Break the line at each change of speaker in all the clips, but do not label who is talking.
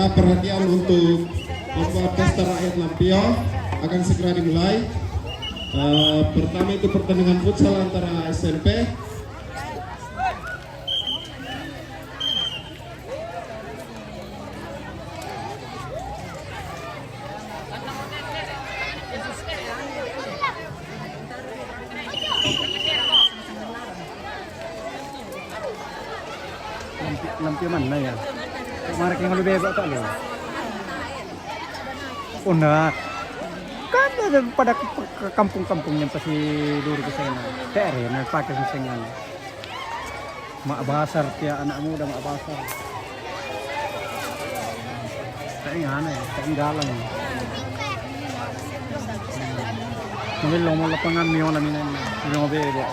Ya, perhatian untuk lomba pesta rakyat Lampion akan segera dimulai. Pertama itu pertandingan futsal antara SMP.
Lampion mana ya? Kemarin yang lebih bebas tak lo? Oh nah, kan ada pada ke kampung-kampung yang pasti dulu ke sana. TR ya, nak pakai sengan. Mak basar tiap anak muda mak basar. Tak ingat ya, tak dalam. Mungkin lo mau lapangan mion laminan, mion bebas.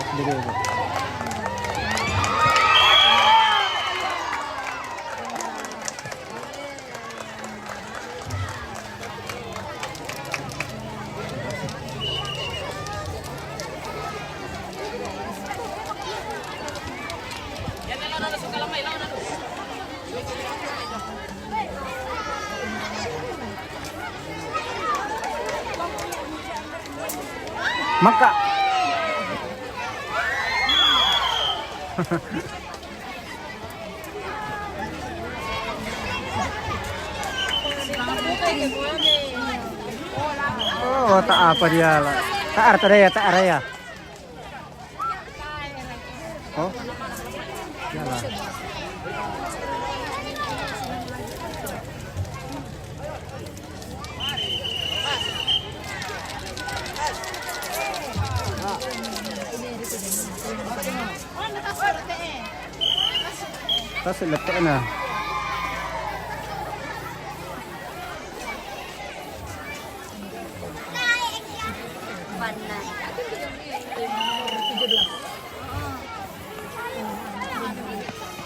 Maka oh tak apa dia lah. Tak ada ya. Oh, yalah. Tas letak na.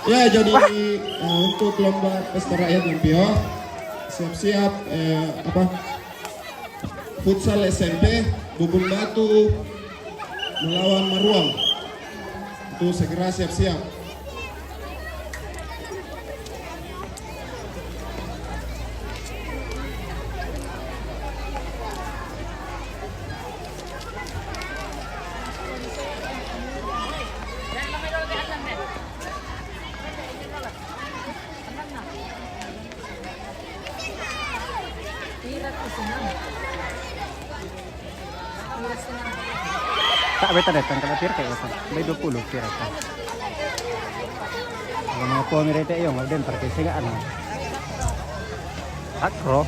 Ya, jadi untuk lomba pesta rakyat Lampion siap-siap futsal SMP Bubun Batu melawan Maruang. Itu segera siap-siap.
Tak beta datang kalau tiar kayak apa? Bay 20 tiar apa? Kalau mau po mereka yung magden parkir saya ano? Akro.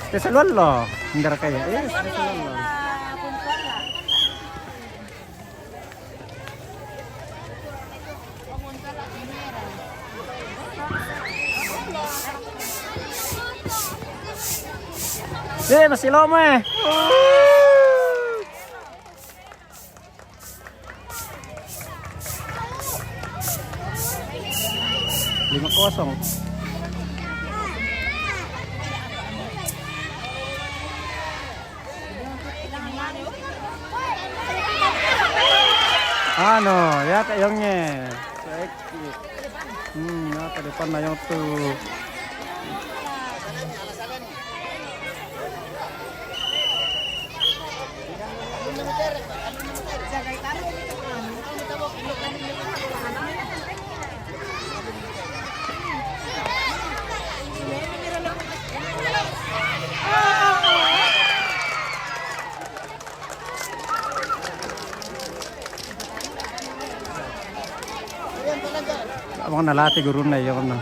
Tesalon lo, hindi kaya. Yes, tesalon lo. Masih lama eh. Lima kosong. Ano, ya tayongnya. Ke depan na yung tuh. Abang nalati guru na yun na.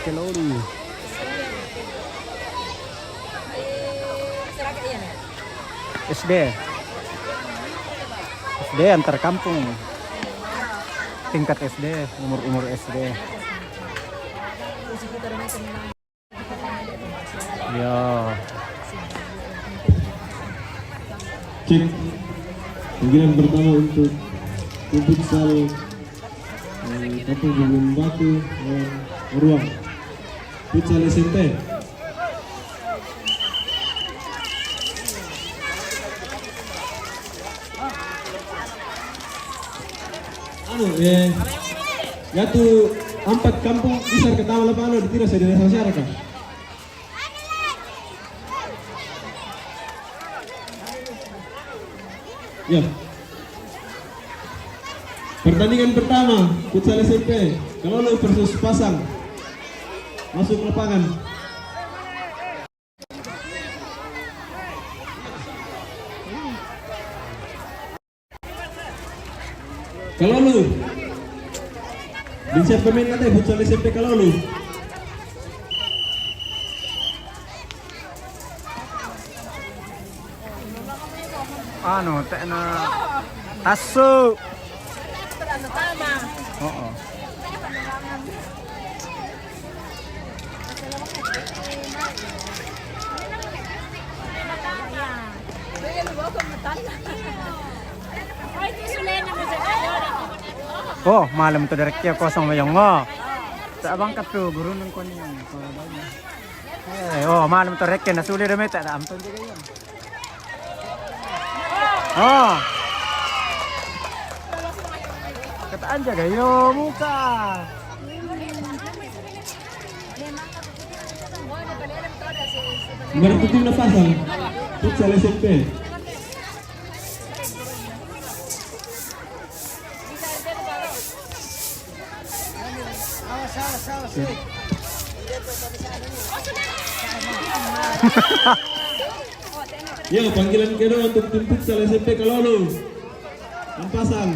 Kalori. SD. SD antar kampung. Tingkat SD, umur SD. Ya.
Cek. Panggilan pertama untuk futsal Kampung Gunung Batu Ruang futsal SMP. Yaitu 4 kampung besar ketawa lapano ditira sa desa masyarakat. Ya. Pertandingan pertama futsal SMP Kalolo versus Pasang. Masuk lapangan. Kalolo. Bisa pemain kata futsal SMP Kalolo.
Ano, na taso. Oo. Oh, malam to direct ya kosong mayong mo. Sa abang kato guru nang kon yan. Oh, malam to direct na suli reme ta amton di kayo. Oh. Kataan jaga yo muka.
Bertutim na Pasang futsal SMP. Ya, panggilan kedua untuk tim futsal SMP Kalolo. Pasang.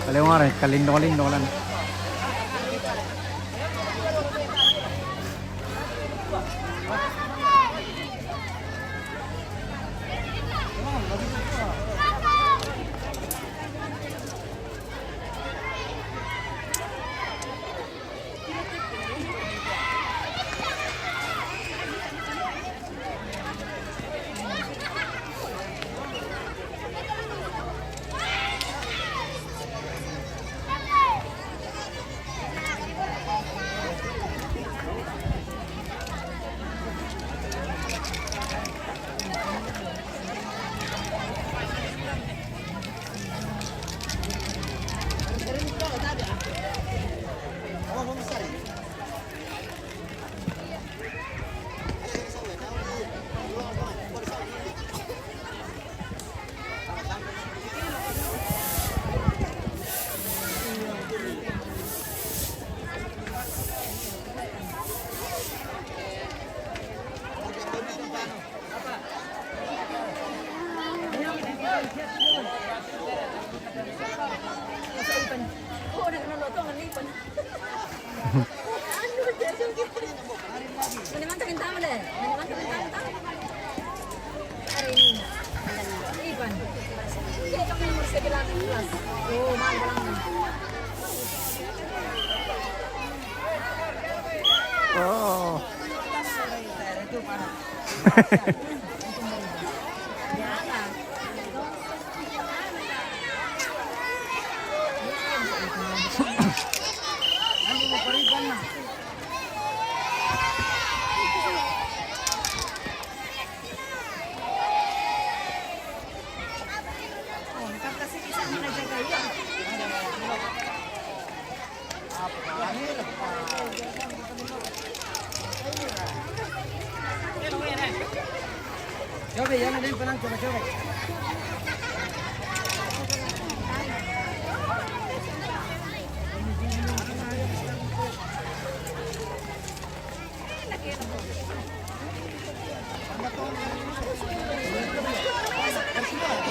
Kalimutan, kalindong-kalindong lang.
Coba ya, nanti penang coba.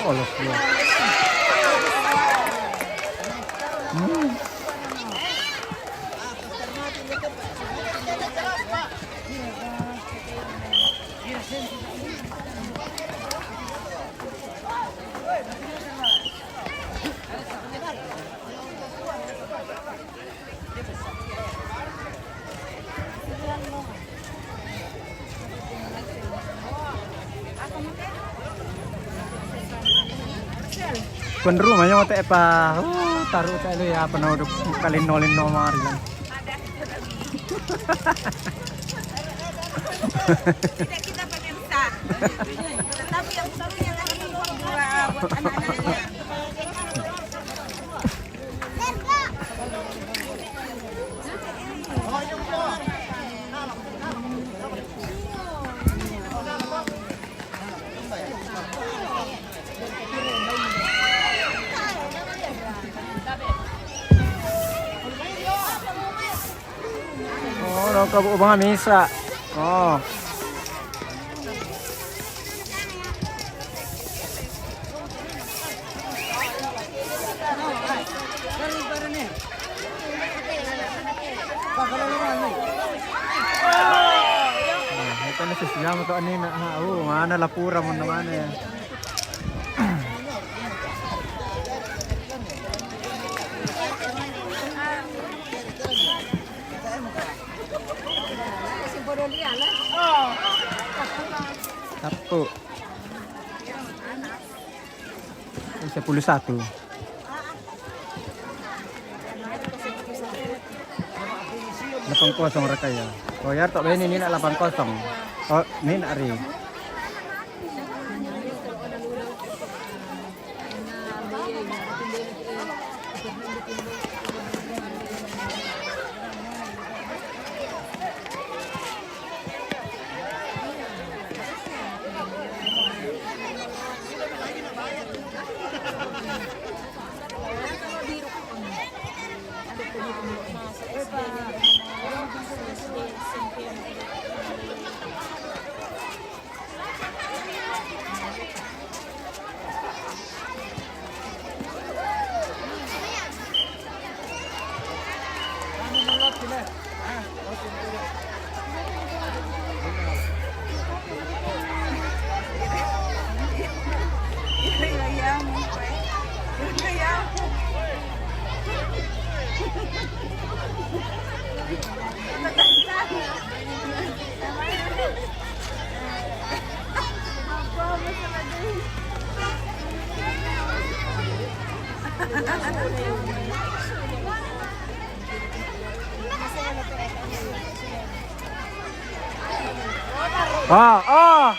Oh, los dua. Kun rumahnya mau pa, taruh tayo ya penodok kalin-nolin no mari lang.
Tidak kita pakai besar. Tetapi yang besarnya lagi dua buat anak-anaknya.
Oh, nakabuo mga misa. Oh. Ito na siya mo to anina. Oh, mana lapura mo naman eh. Satu. 11. Lapang kosong ra kaya. Oh, yar tok ini nak 80. Oh, ini nak ri. Oh.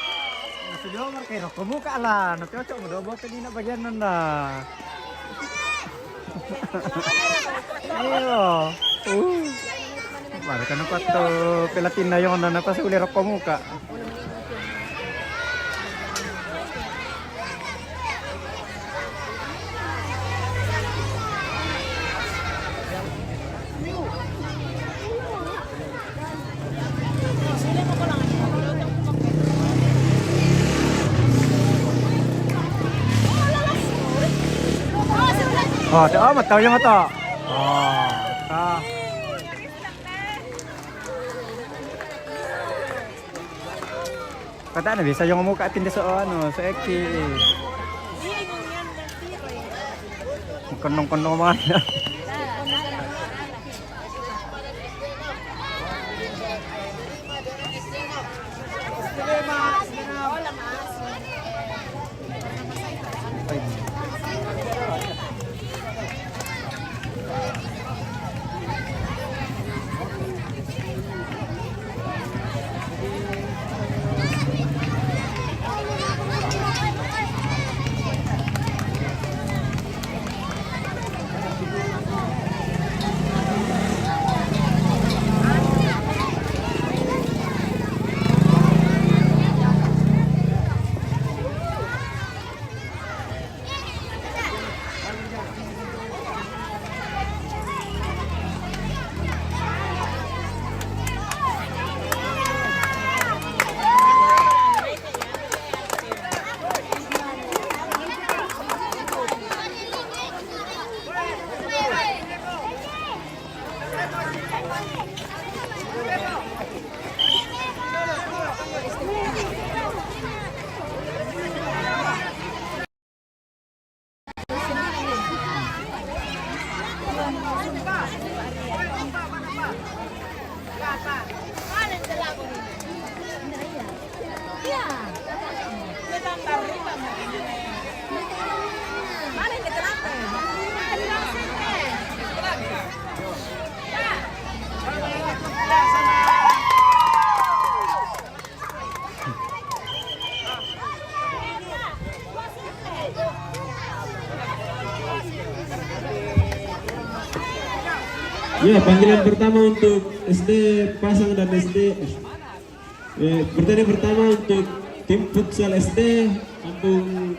Sudah markero kemuka lah. Nanti cocok mudah buat ini nak bagian nanda. Ayo. Mari kan aku tuh pelatin na yung nana pas uli rok kemuka. Oh, mataw yung mata. Oh, ta. Kata na bisa yung muka tindi sa ano, sa Eki. Konong-konong man.
Mana yang kenapa?
Ya, panggilan pertama untuk SD Pasang dan SD. Pertandingan pertama untuk tim futsal SD Kampung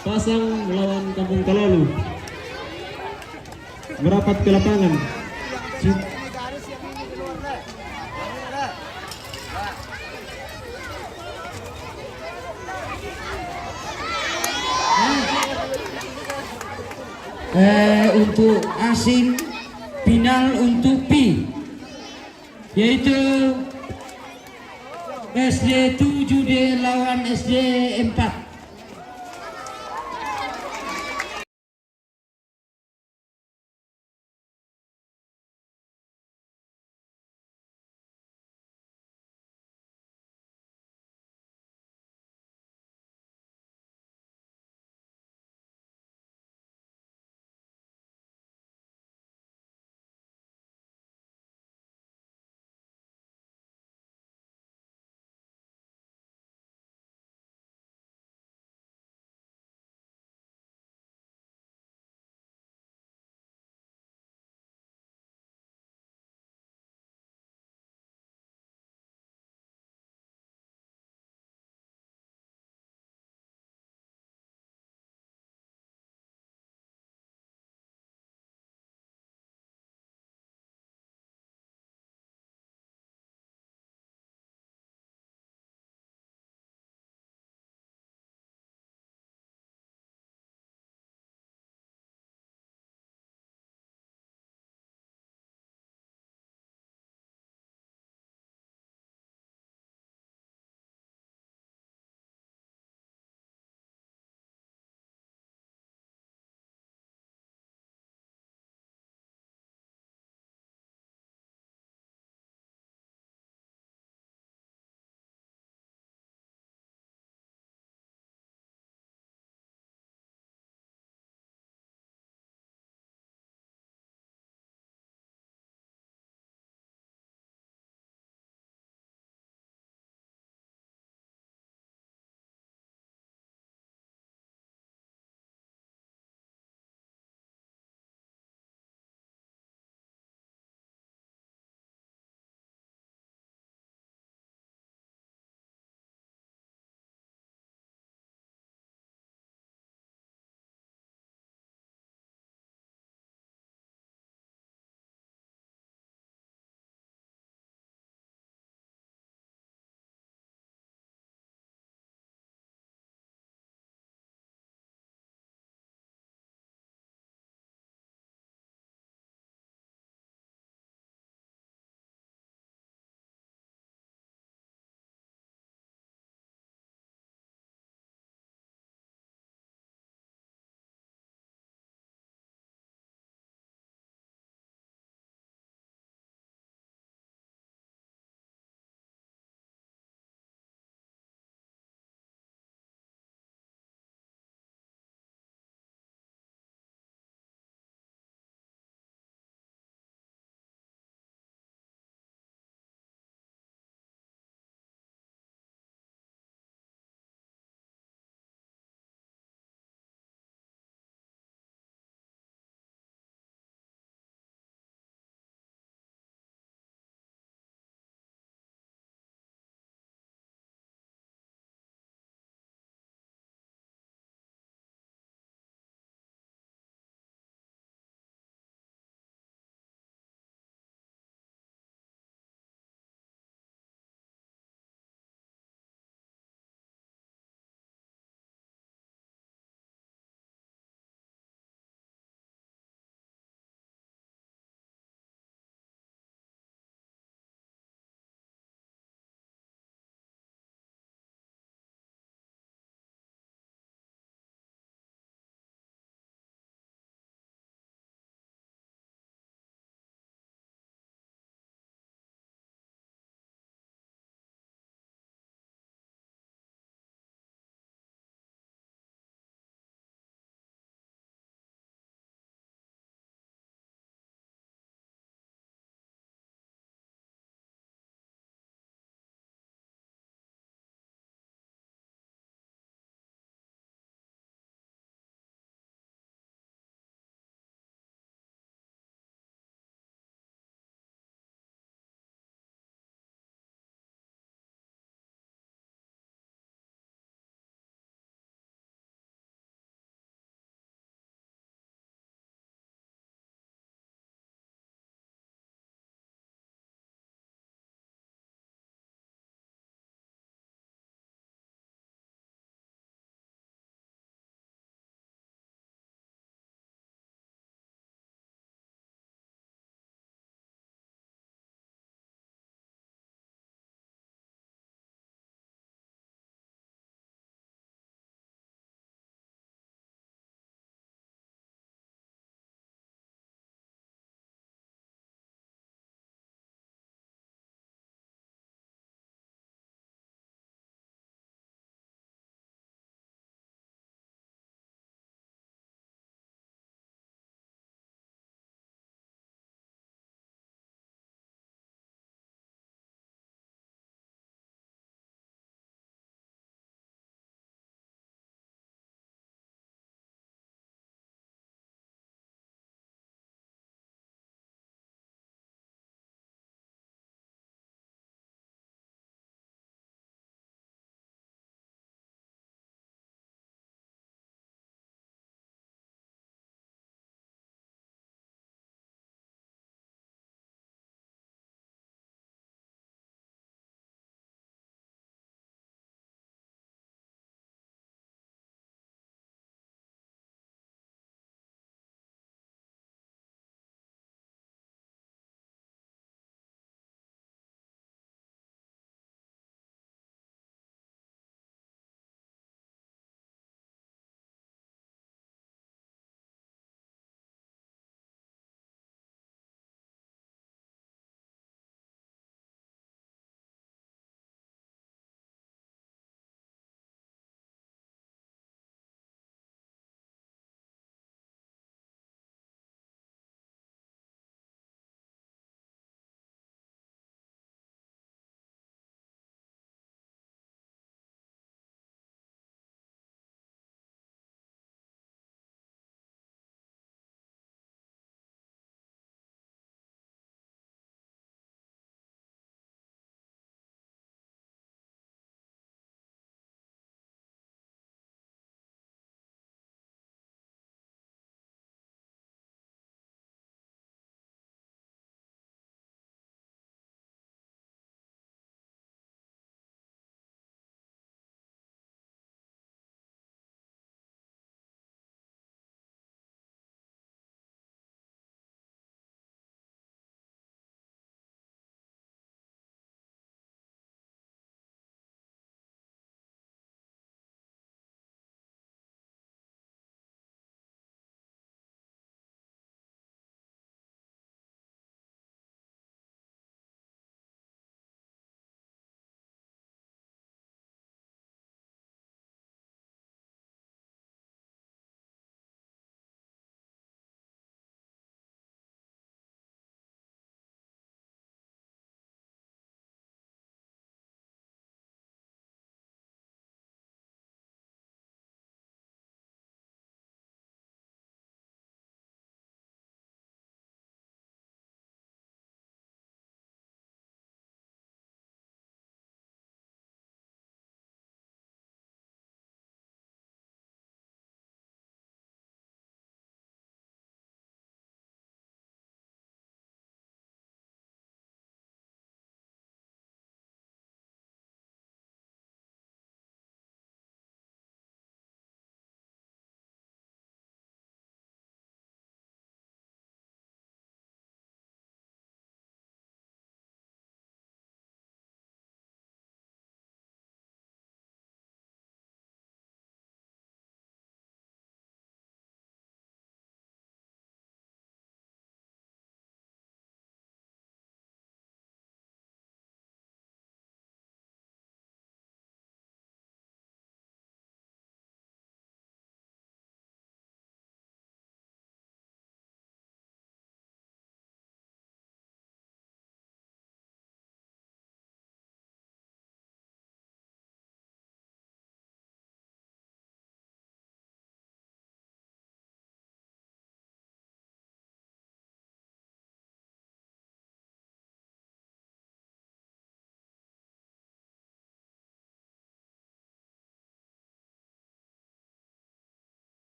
Pasang melawan Kampung Kalolu. Merapat ke lapangan.
Untuk asing final untuk P yaitu SD 7D lawan SD 4.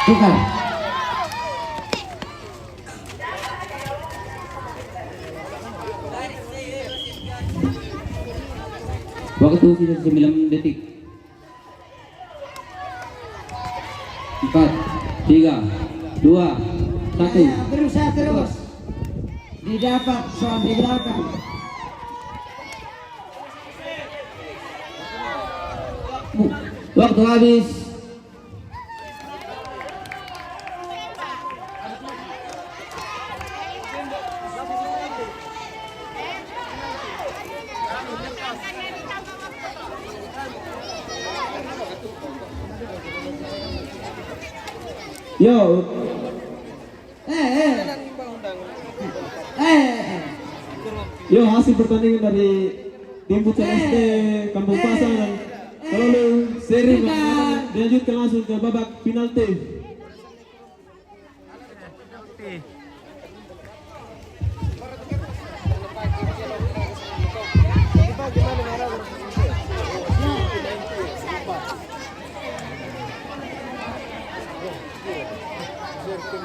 Tukar. Waktu sisa 9 detik. 4, 3, 2, 1.
Berusaha terus. Didapat soal di belakang.
Waktu habis.
Yo, yo hasil pertandingan dari tim futsal SD Kampung Pasang dan Kalolo seri dilanjutkan langsung ke babak penalti.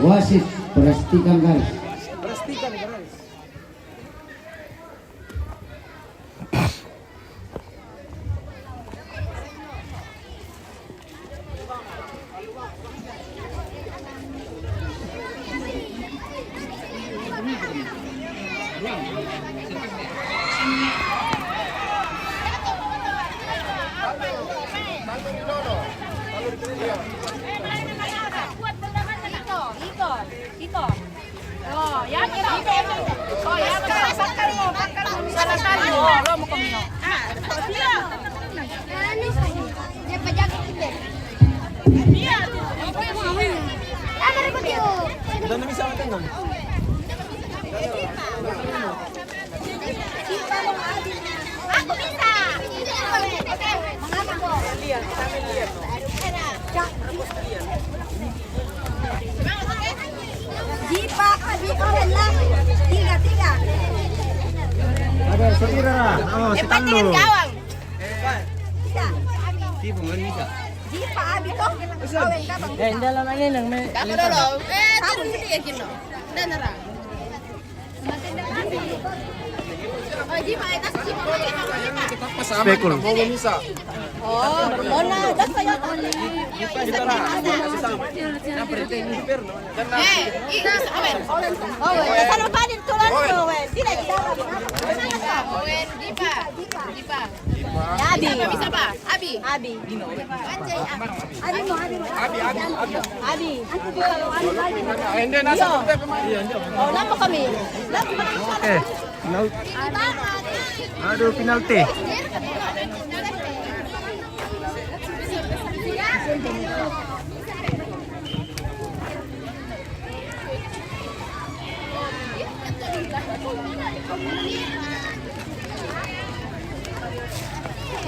Wasit pastikan garis.
Ito. Oh, yan ito. Oh, yan ito. Bakal mo. Salasan mo. Lo mo kami. Ah, sila. Dia pajak kita. Dia. Ano rin ko dito?
Dan na bisa matengah.
Aku bisa. Mengapa kok? Lihat, kita lihat. Jipa, Jipa lah. Tiga.
Ada sekira lah. Oh, si Tando.
Gawang. Bisa.
Tipu nggak bisa.
Jipa abi toh. Gawang kapang.
Hindi lang ano nang may.
Kamu dulu. Turun sini ya kino. Dan nerang. Oh, Jipa, itu Jipa.
Spekul.
Oh, Mona, das kayo only. Oh, kasano pa din tulan mo, we. Sila kita. Dipa. Abi. Bisa ba? Abi. Abi mo. Abi. Hindi nasa Oh, lapo kami.
Oke. Aduh, penalti.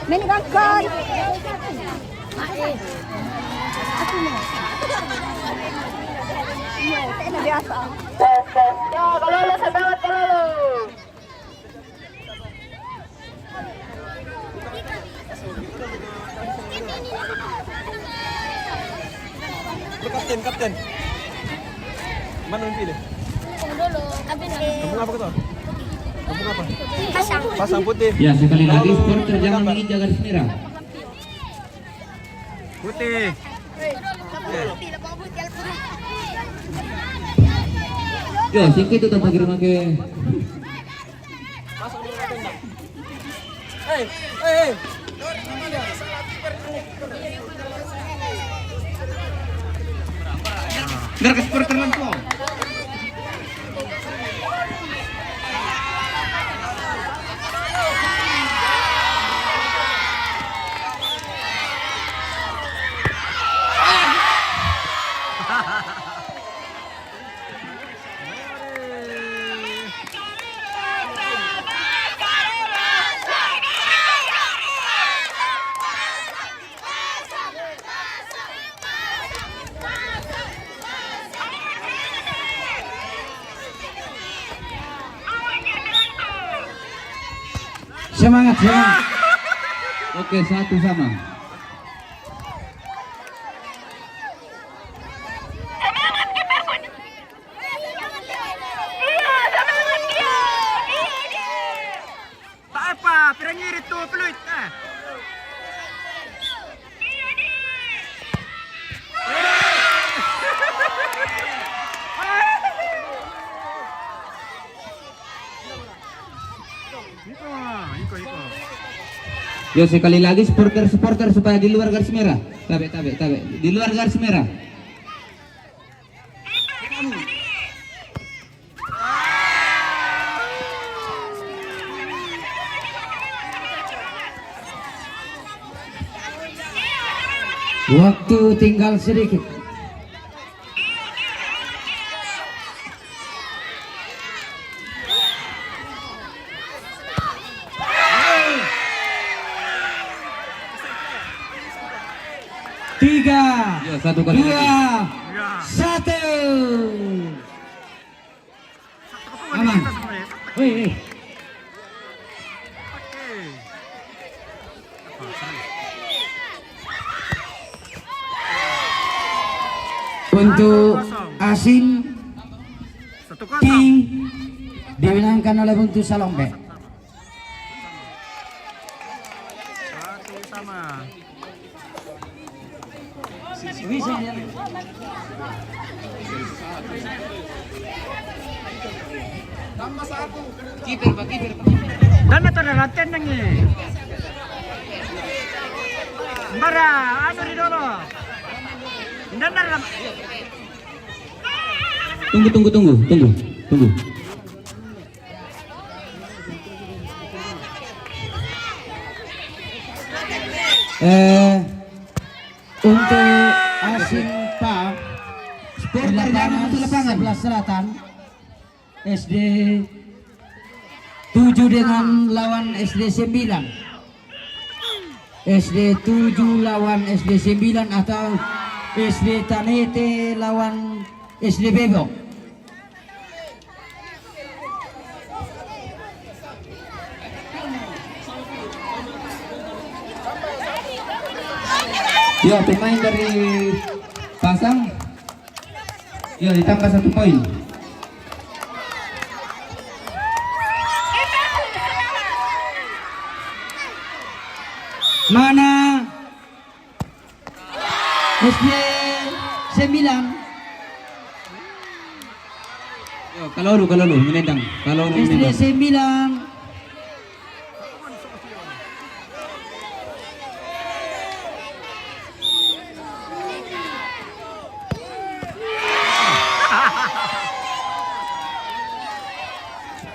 Meninggalkan. Ini biasa. Kalolo sa bawat kalolo.
Kapten. Mana yang pilih?
Dulu, abi na.
Kampung apa kau? Kampung apa?
Pasang.
Pasang putih.
Ya, sekali lagi supporter jangan menginjak garis merah.
Putih.
Yo, singkit itu tanpa kira-kira.
Hey.
Biar ke supporter langsung. Semangat. Oke, 1-1.
Yo sekali lagi supporter supaya di luar garis merah. Tabe. Di luar garis merah. Waktu tinggal sedikit. Tiga,
Ya, satu kali
dua,
lagi.
satu. Aman. Wih. Untuk Asin King dimenangkan oleh Buntu Salombe.
Dan ito na natin nang Bara, ano rin dolo? Dan na
Tunggu. Untuk Asin Pak di lapangan sebelah selatan SD 7 dengan lawan SD 9. SD 7 lawan SD 9 atau SD Tanete lawan SD Bebok. Ya, pemain dari Pasang. Ya, ditambah 1 poin. Mana SD 9?
Yo, kalau lu menendang. Kalau lu
SD
menendang.
9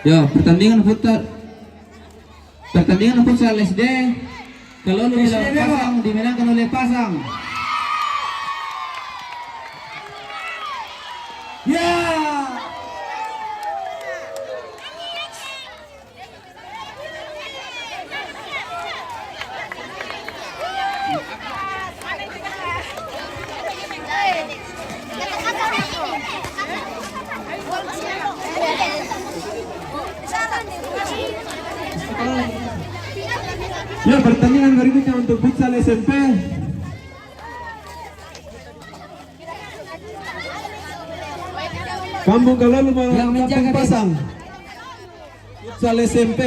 Ya, pertandingan futsal SD. Kalau lu bilang Pasang dimenangkan oleh Pasang.
ya.
Ya, pertandingan berikutnya untuk futsal SMP. Kampung Kalolu
Yang
melawan
menjaga
Kampung Pasang. Futsal SMP.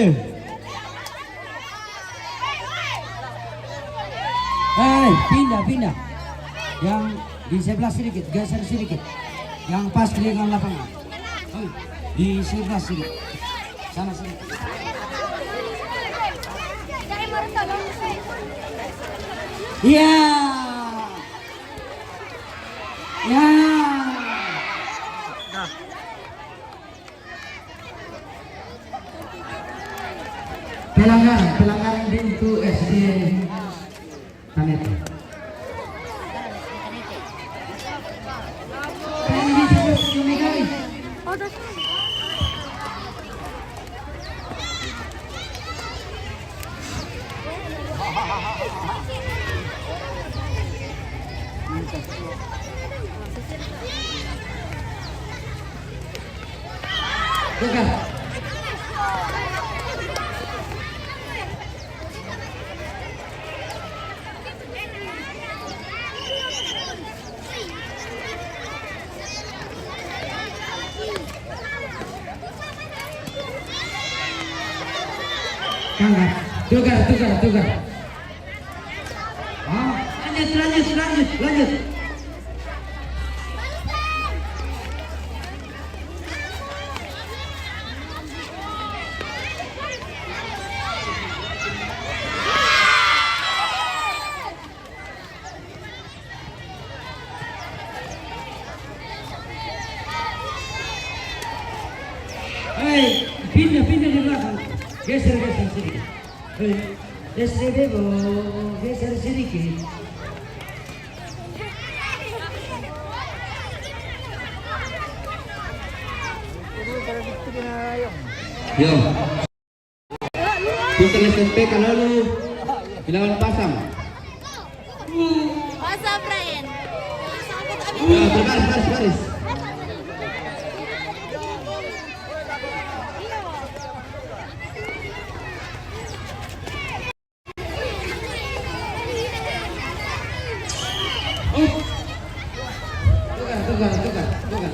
Pindah. Yang di sebelah sedikit, geser sedikit. Yang pas dengan lapangan. Di sebelah sedikit. Sana sedikit. Ya. Pelanggaran pintu SD Tanete. Tukar. Lanjut. Hei, pindah di belakang. Geser sedikit. Hei, SDB geser sedikit. Yo.
Putra SMP Kalalu Ilawan Pasang.
Masa Brian.
Ya, baris.
Tukar.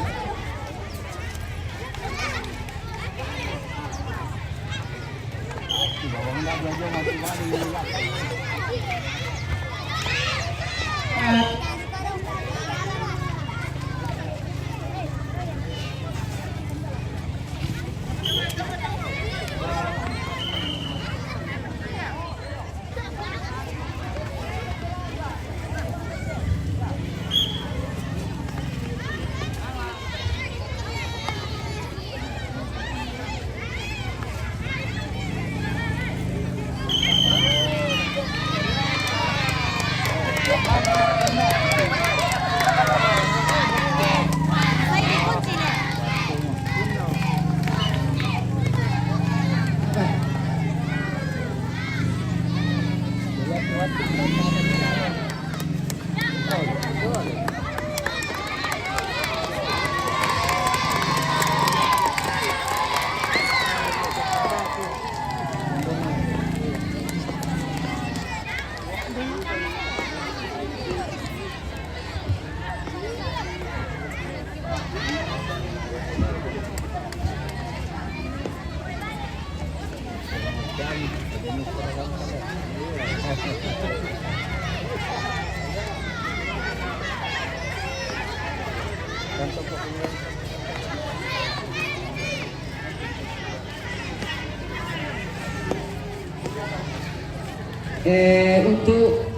Untuk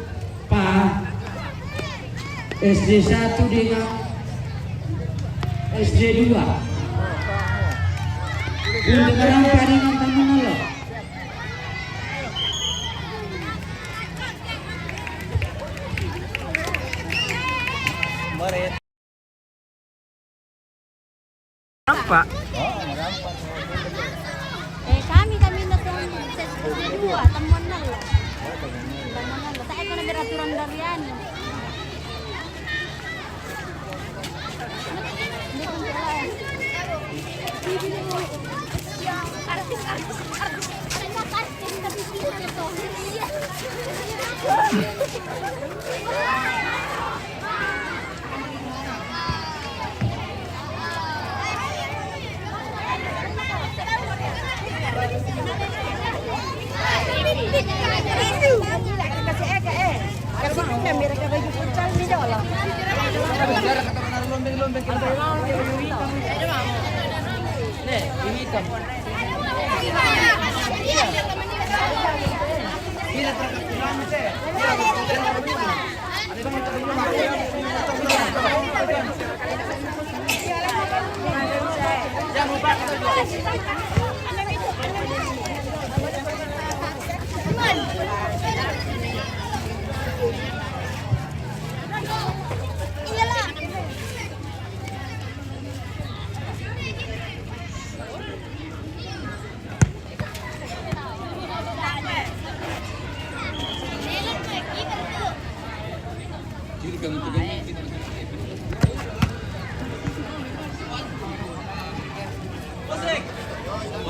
Pak SD 1 dengan SD 2 untuk berapa dengan teman lo?
Nampak?
Kami na tong set dua, teman na lo. Saya ko na beraturan dari ano.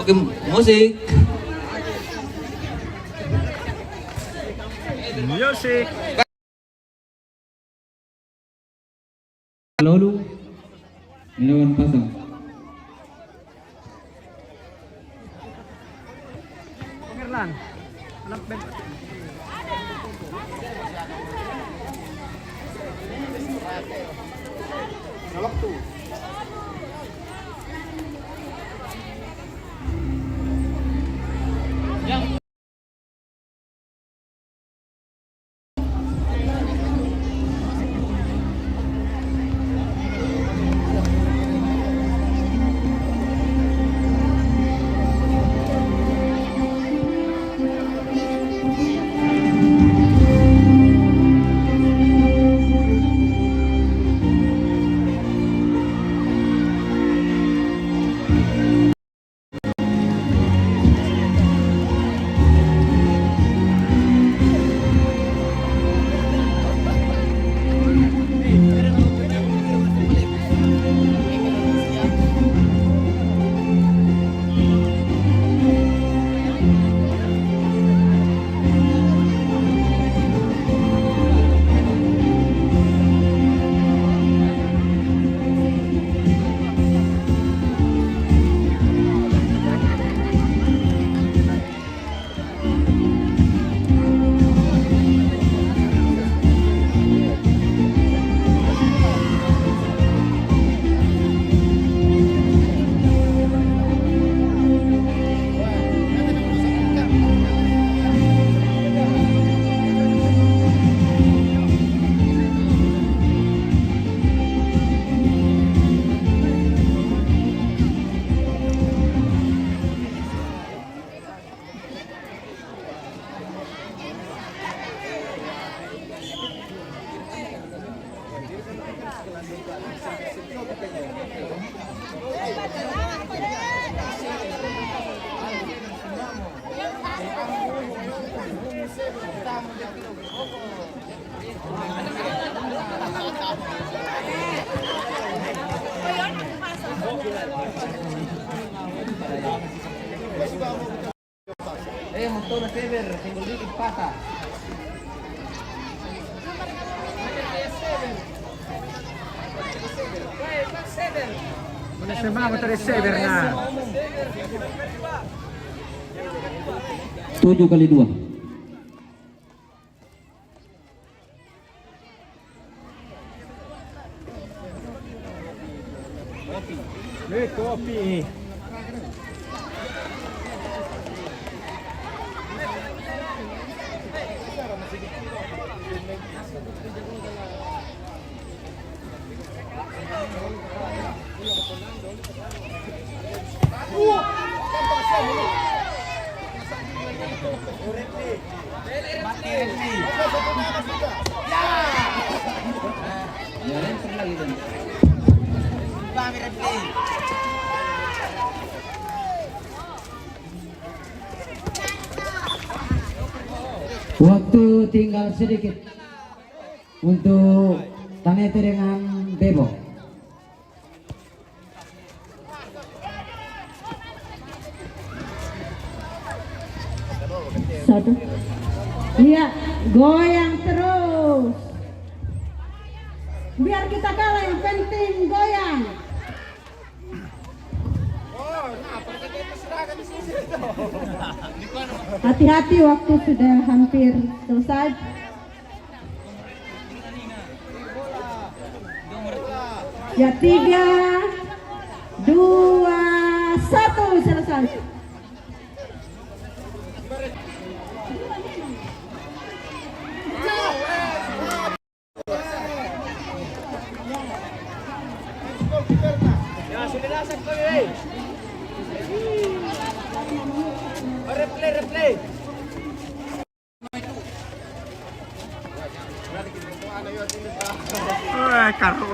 Oke, musik.
Music.
Lalu Ilawan Pasang.
Pengerlan. Anak band. Waktu.
Motor Feber, tinggal dikit patah.
Mana semua motor receiver na.
7x2.
Kopi.
Waktu tinggal sedikit untuk Tanete dengan Bebo.
Satu. Lihat, goyang terus. Biar kita kalah, yang penting goyang. Hati-hati, waktu sudah hampir selesai. Ya, 3, 2, 1 selesai.
Karo.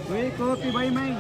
Wih, kopi bayi main.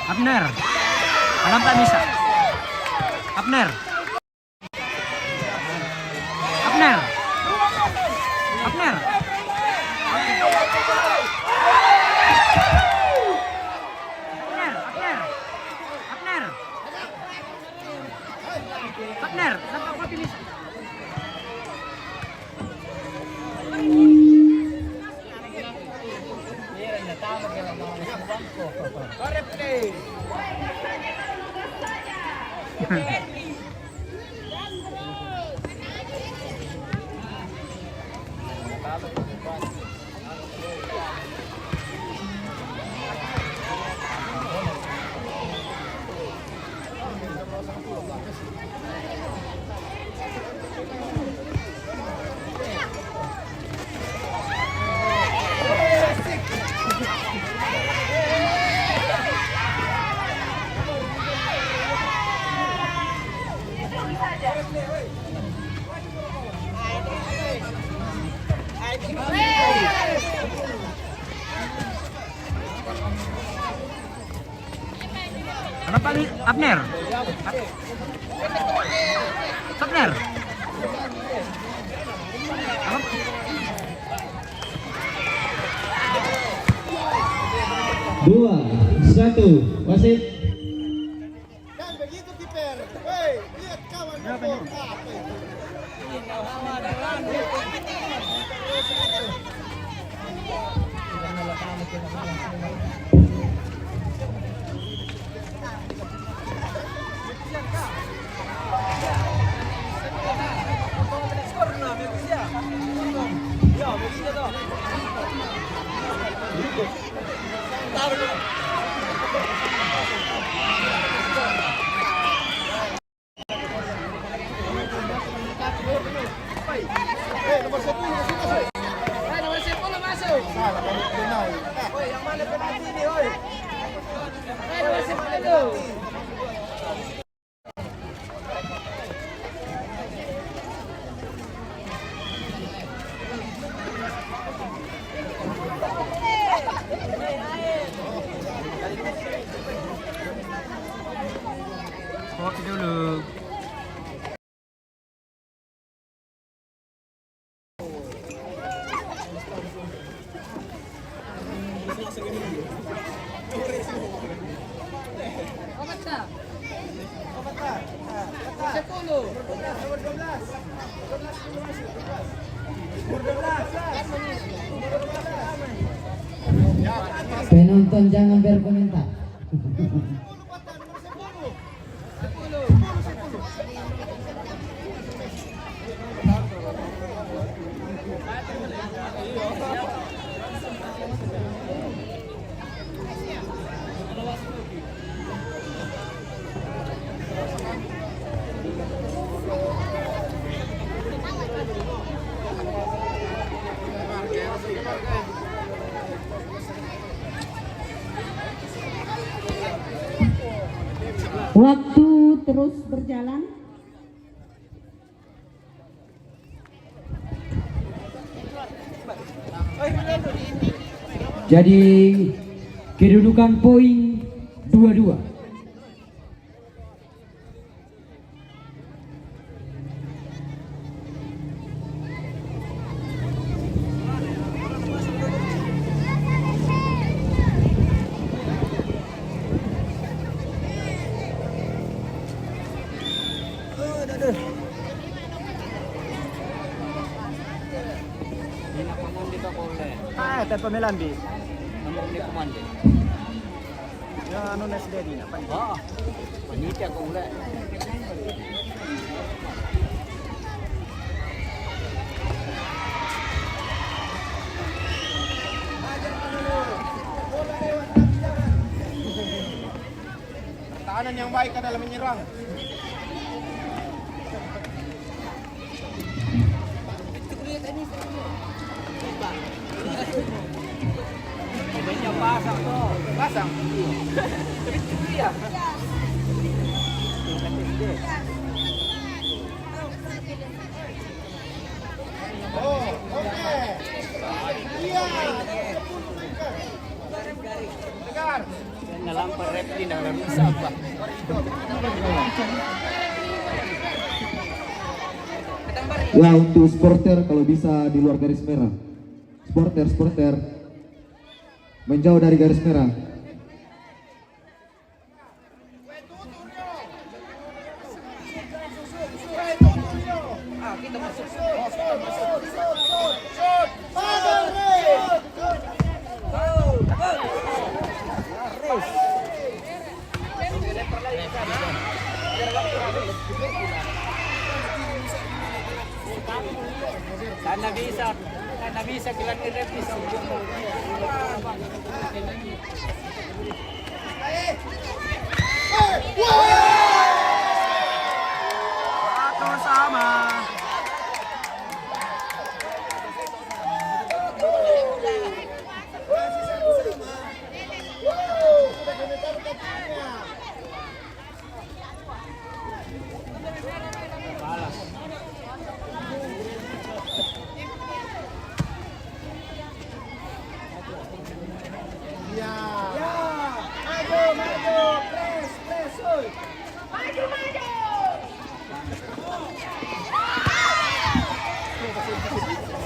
Abner, alam tak bisa. Abner, Abner, Abner. Abner, nampak kopi bisa. Kenapa nih Abner? Abner?
Dua, satu, wasit.
Kan begitu kiper. Hei, lihat kawan kamu. Nomor 10 masuk. Nomor 10 masuk. Salah balik penalti. Oi, yang mana penalti ini, oi? Nomor 10 itu.
Kopi dulu.
Penonton jangan berkomentar.
Waktu terus berjalan.
Jadi kedudukan poin 2-2.
Nah, tayo pamilan di. Nomor ni komande. Ya ano na SD di na pa. Oo. Paniti ako ula.
Tahanan yang baik adalah menyerang. Pasang. Oh, oke. Iya. Dengar.
Nalampar repli na bisa apa?
Ya, untuk supporter kalau bisa di luar garis merah. Supporter menjauh dari garis merah.
Karena bisa kilat revisi. Satu sama.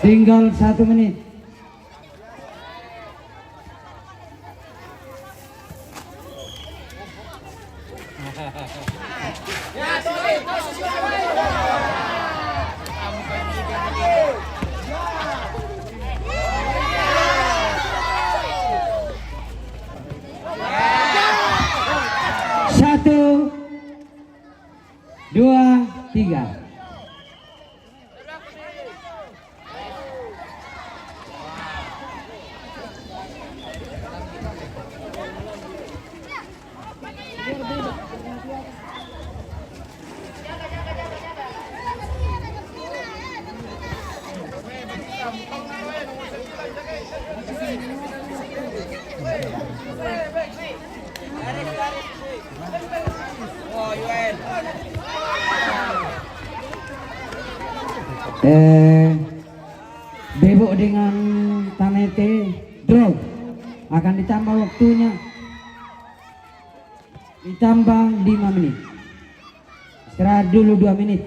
Tinggal 1 menit. Satu, 2, 3. Bebok dengan Tanete draw akan ditambah waktunya, ditambah 5 menit. Istirahat dulu 2 menit.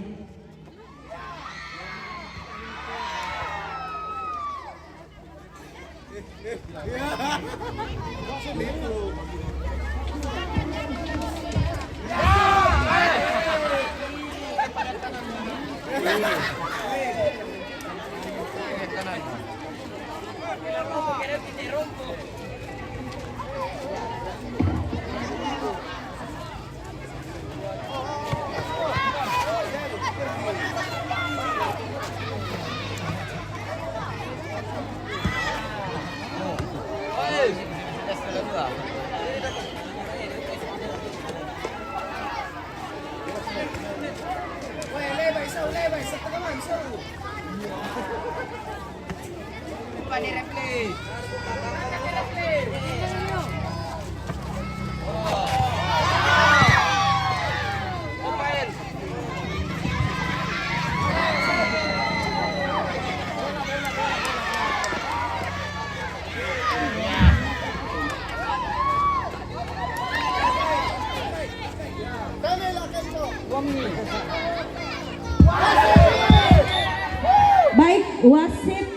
Baik, wasit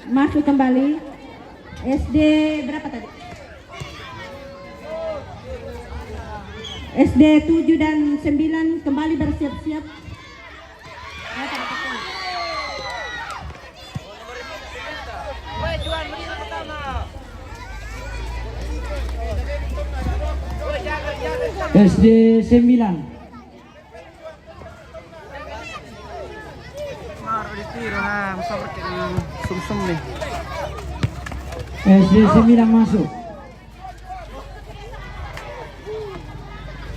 masuk kembali. SD berapa tadi? SD 7 dan 9 kembali bersiap-siap.
SD 9.
Maro ditiro na, masabrak yung sumsum nih.
SD 9 masuk.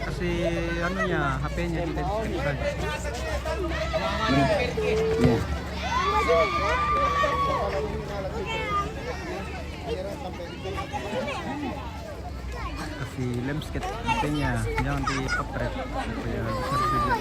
Kasi ano niya, HP-nya identified.
Ya.
Kasi lemsket HP-nya, jangan dipapret supaya bisa dilihat.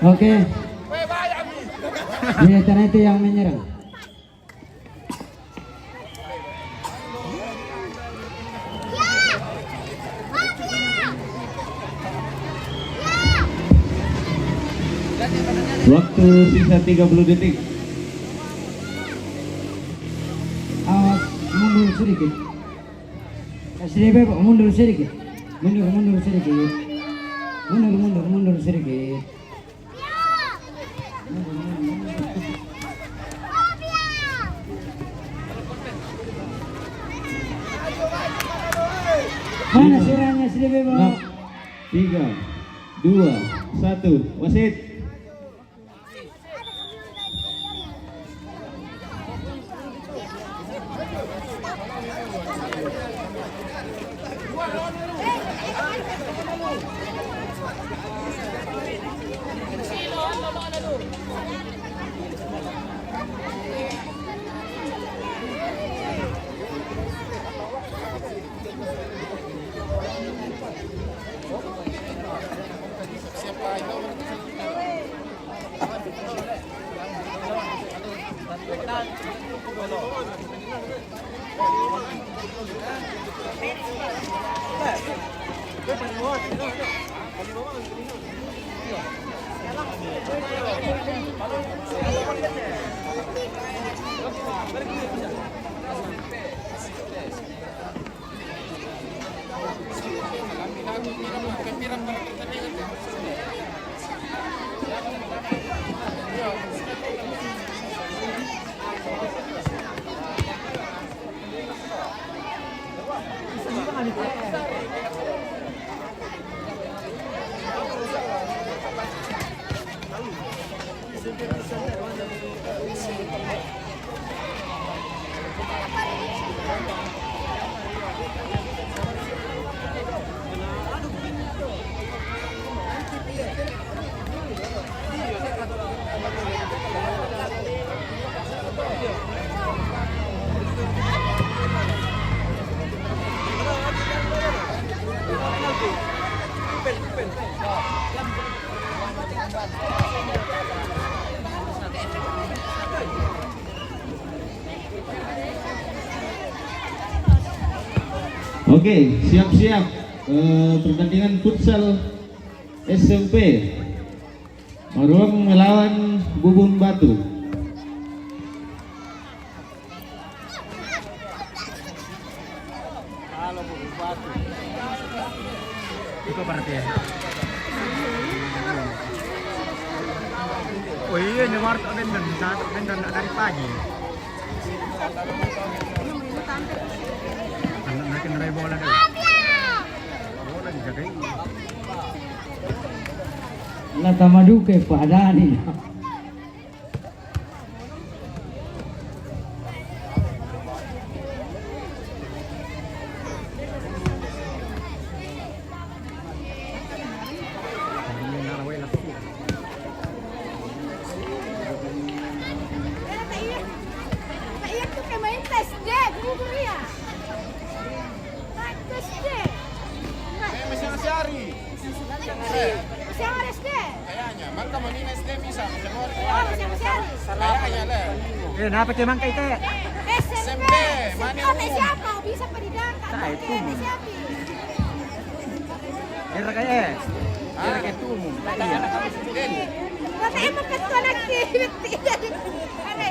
Oke. Binatang itu yang menyerang.
Waktu sisa 30 detik.
Awas, mundur sedikit. SD Bebek mundur sedikit. Mundur sedikit. Mundur sedikit. Mana suaranya SD Bebek?
3, 2, 1, wasit. Oke, siap-siap pertandingan futsal SMP Maruang melawan Bubun Batu.
Ito berarti ya. Oh iya, ini Marto Benden, satu Benden dari pagi. Anak naik bola dulu. Bola dijagain.
Lata Maduke Padani.
Wala mo, nina SD Misa. Kaya lah.
Eh, dapat emang kayak teh.
SMP, mana
siapa? Bisa pendidikan.
Saya itu. Kira kayak. Kira kayak itu umum. Iya.
Maka emang ketua lagi. Ada.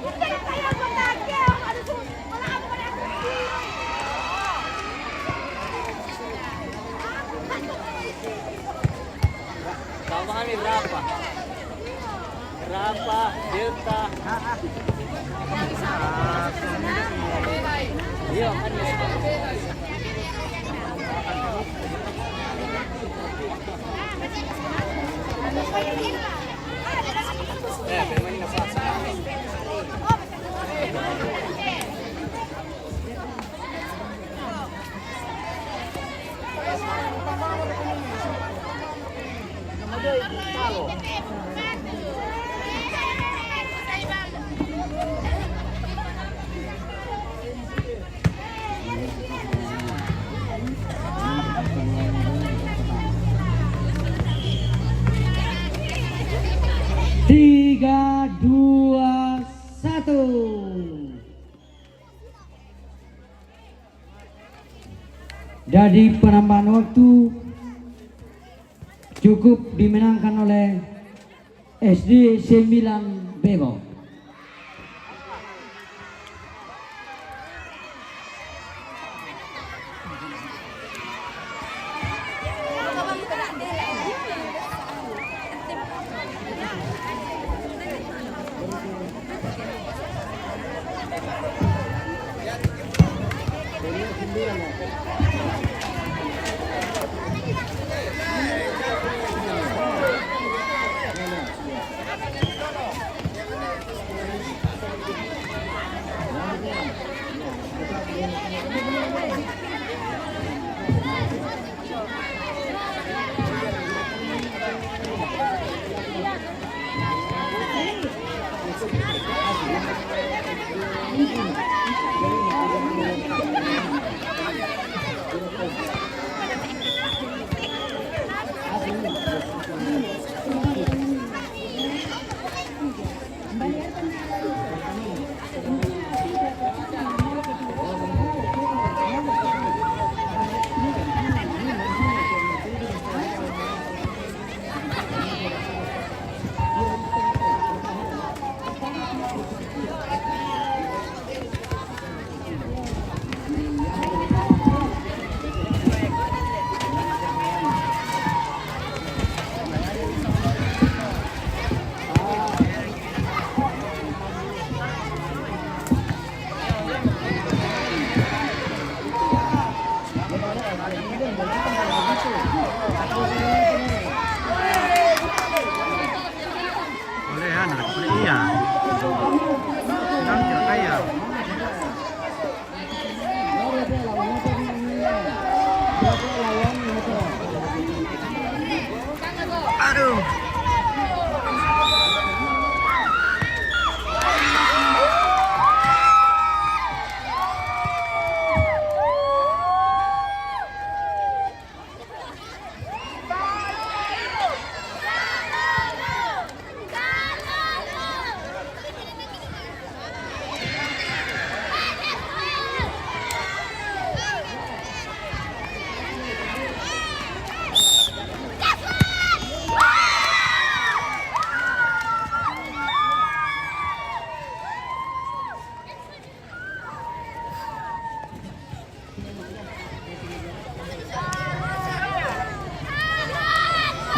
Bukan kayak lagi. Ada tuh. Malah aku pada
Tambahannya berapa? Berapa? Delta? Iya, kan
Tiga, dua, satu. Dari penambahan waktu cukup dimenangkan oleh SD 9 Bego.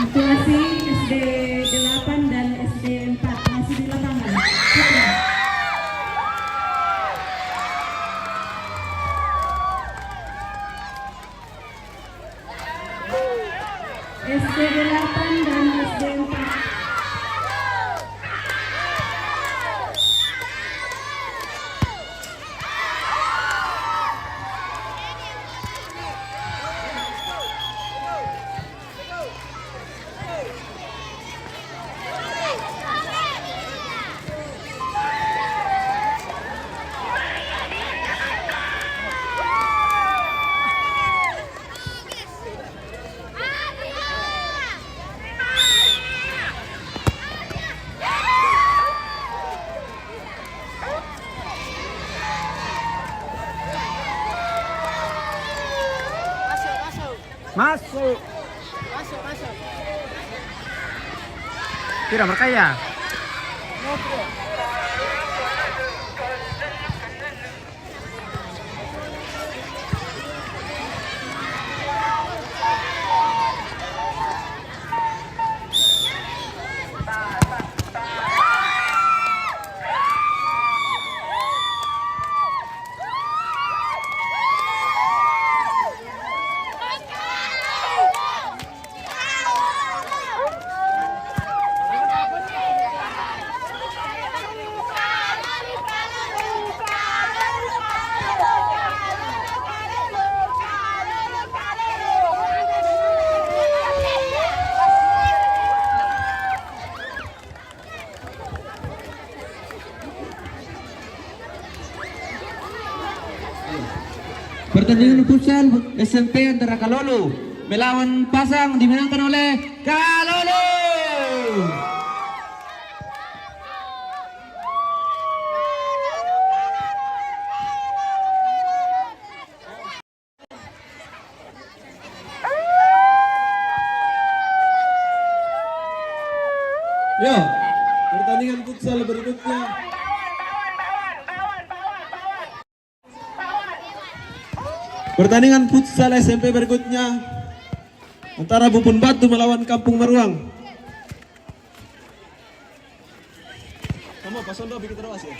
Situasi SD 8 dan SD 4 masih di lapangan. Putra. SD 8 dan SD 4.
Tidak berkaya.
Pertandingan futsal SMP antara Kalolo melawan Pasang dimenangkan oleh Kalolo.
Yo, pertandingan futsal berikutnya. Pertandingan futsal SMP berikutnya antara Bubun Batu melawan Kampung Maruang. Kamu pasondo bikin terus ya.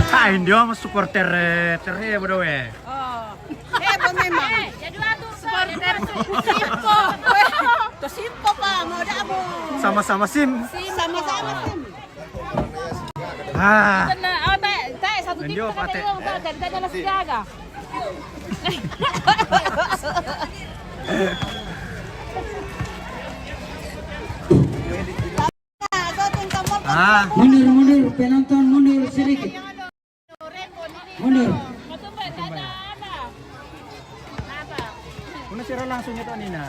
Kain dia mas supporter terhe bodoh
Oh. Memang. Jadi tuh supporter Simpo. Tuh Simpo pa, mau dah mo.
sama-sama sim.
Sama-sama sim.
Ah,
Oh, tay satu tim
Nandio,
kita
Pate.
dari tadi nasi jaga.
Mundur, penonton mundur sedikit. Mundur.
Una sira langsung ito Nina.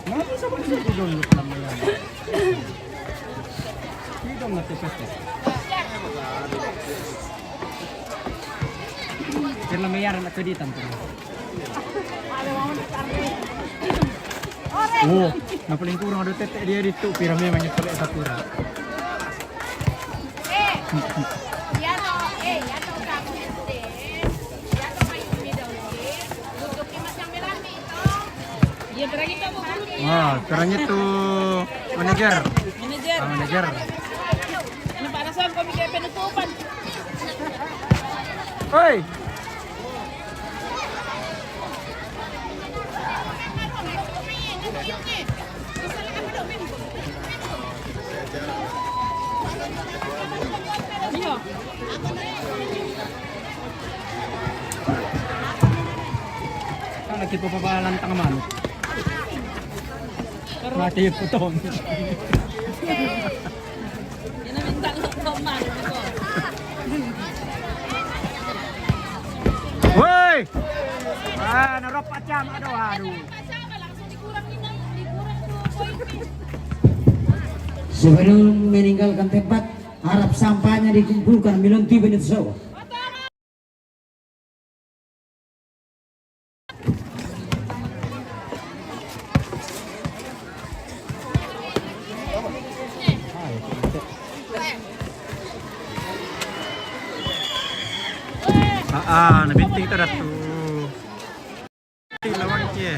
Nggak bisa ba sa download lang mo yan? Freedom na ito peste. Sila mayroon na ito dito. Oh, na paling kurang ada tete dia dito, pero may mga pala sa kurang.
Yan o kamu este. Yan o kayo video ni. Tutukin mas yang merami ito. Iya, berarti kamu guru.
Ah, karanya tuh manajer.
Manager.
Ah, manajer.
Ano para saan kami kaya penutupan?
Oi. Kan lagi papabalan tanga manok. Mati yung putong.
Yan ang minta ng toman.
Woi! Ah, naropat jam. Aduh.
Langsung dikurang tuh poin.
Sebelum meninggalkan tempat, harap sampahnya dikumpulkan milonti benit sawah.
Nabinting ito na to. Lawang siya.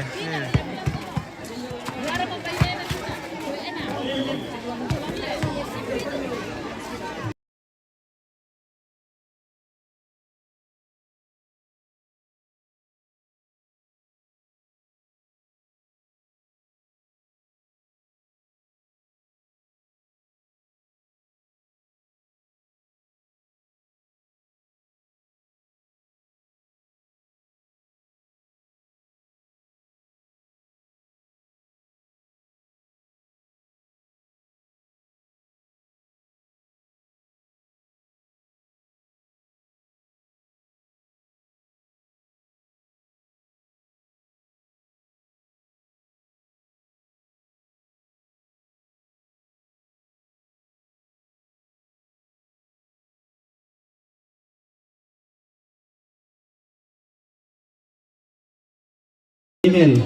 Email.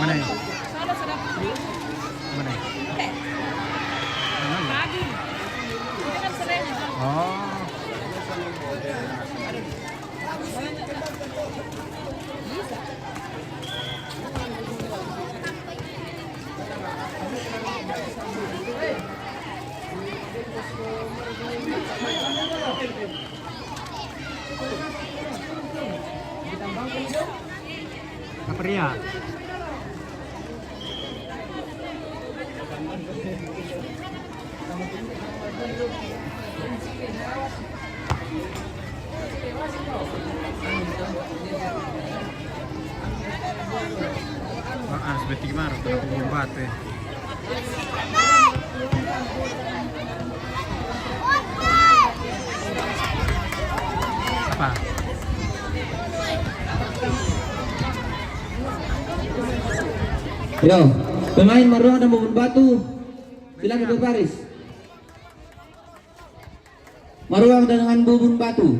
Mana ya?
Solo sudah
Mana ya?
pagi. Itu kan sering.
Oh. Kapria. Ah, seperti gimana? Aku belum batu ya. Apa?
Yo, pemain Maruang dan Bubun Batu, silakan berbaris. Maruang dengan Bubun Batu.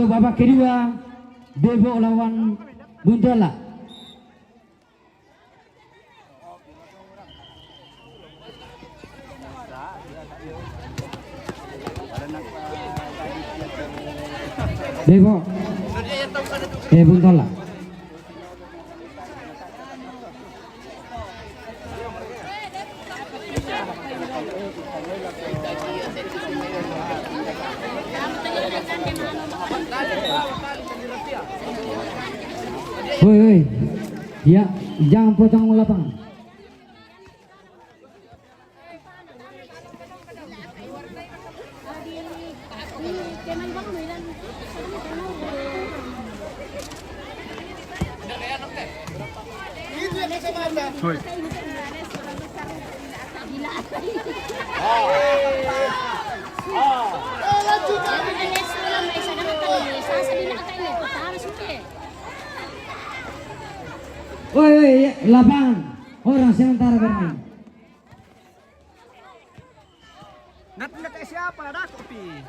Untuk babak kedua, Bebo lawan Buntola. Bebo. Buntola. Woi, ya jangan potong lapangan.
Woi.
Woi, lapangan. Orang sementara bermain.
Nat siapa ada kopi?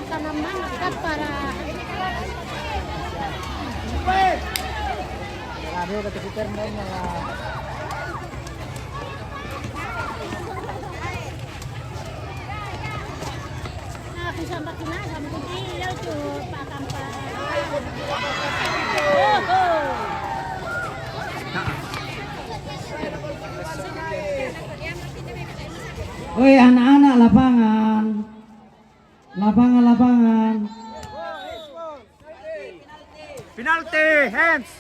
Tanaman dekat para
Aduh, kata si Termen lah.
aku sampai kena sama dia tuh Pak Kampa.
Woi, anak-anak lapangan. Lapangan.
Penalti, hands.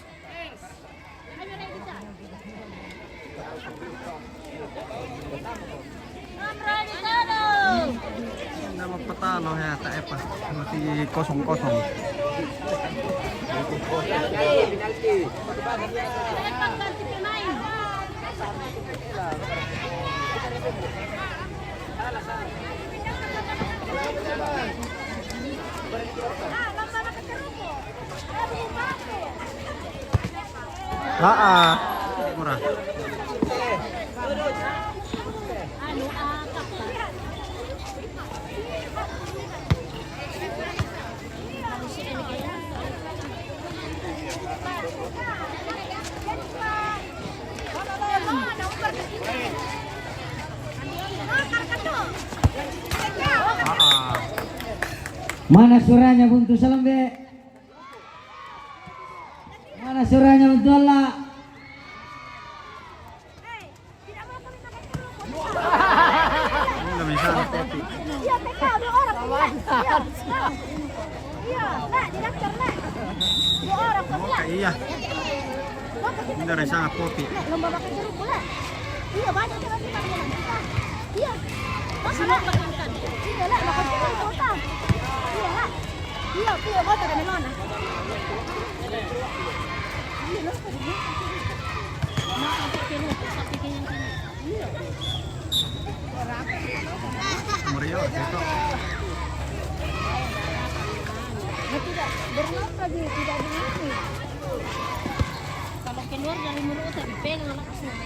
Nama petalo ya, tak apa. Masih kosong-kosong. Murah.
Mana suaranya Buntu Salam be? Mana suaranya Buntu Allah?
Nggak bisa kopi.
Iya, TK ada orang. Iya, nak, didaftar nak. Dua orang pemilihan.
Iya. Ini dari sangat kopi.
Lomba makan jeruk pula. Iya, banyak yang nanti makan kita. Iya. Makan makan. Iya lah, makan jeruk kota. Iya lah. Iya, iya kota dan melona. Iya lah, tadi. Makan jeruk, tapi yang ini. Iya.
Mario, itu.
Tidak berenang lagi, tidak begini. Kalau keluar dari mulut tapi pegang anak semua.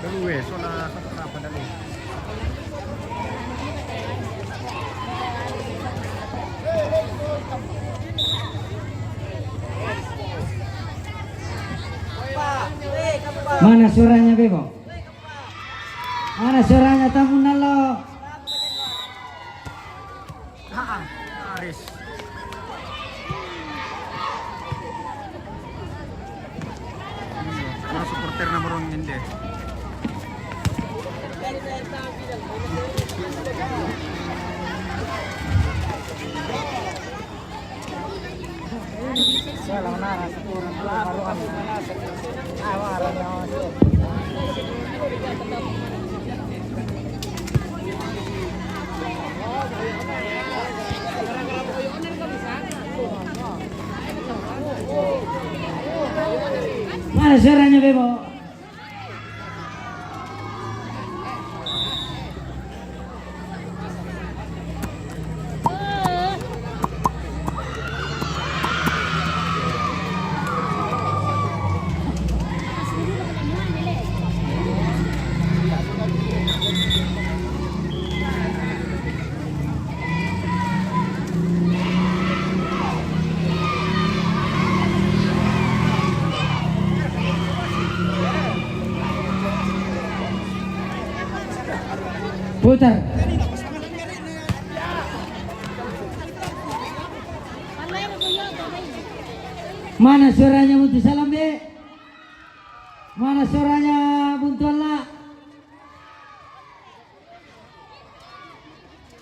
Dulu soalnya apa dulu?
Mana suaranya Bebo? Mana suaranya tamu nalo?
Aris. Mana supporter nomor 1 ini deh.
Mana suaranya Bebo? Putar. Mana suaranya Buntu Salam Be? Mana suaranya Buntu Allah?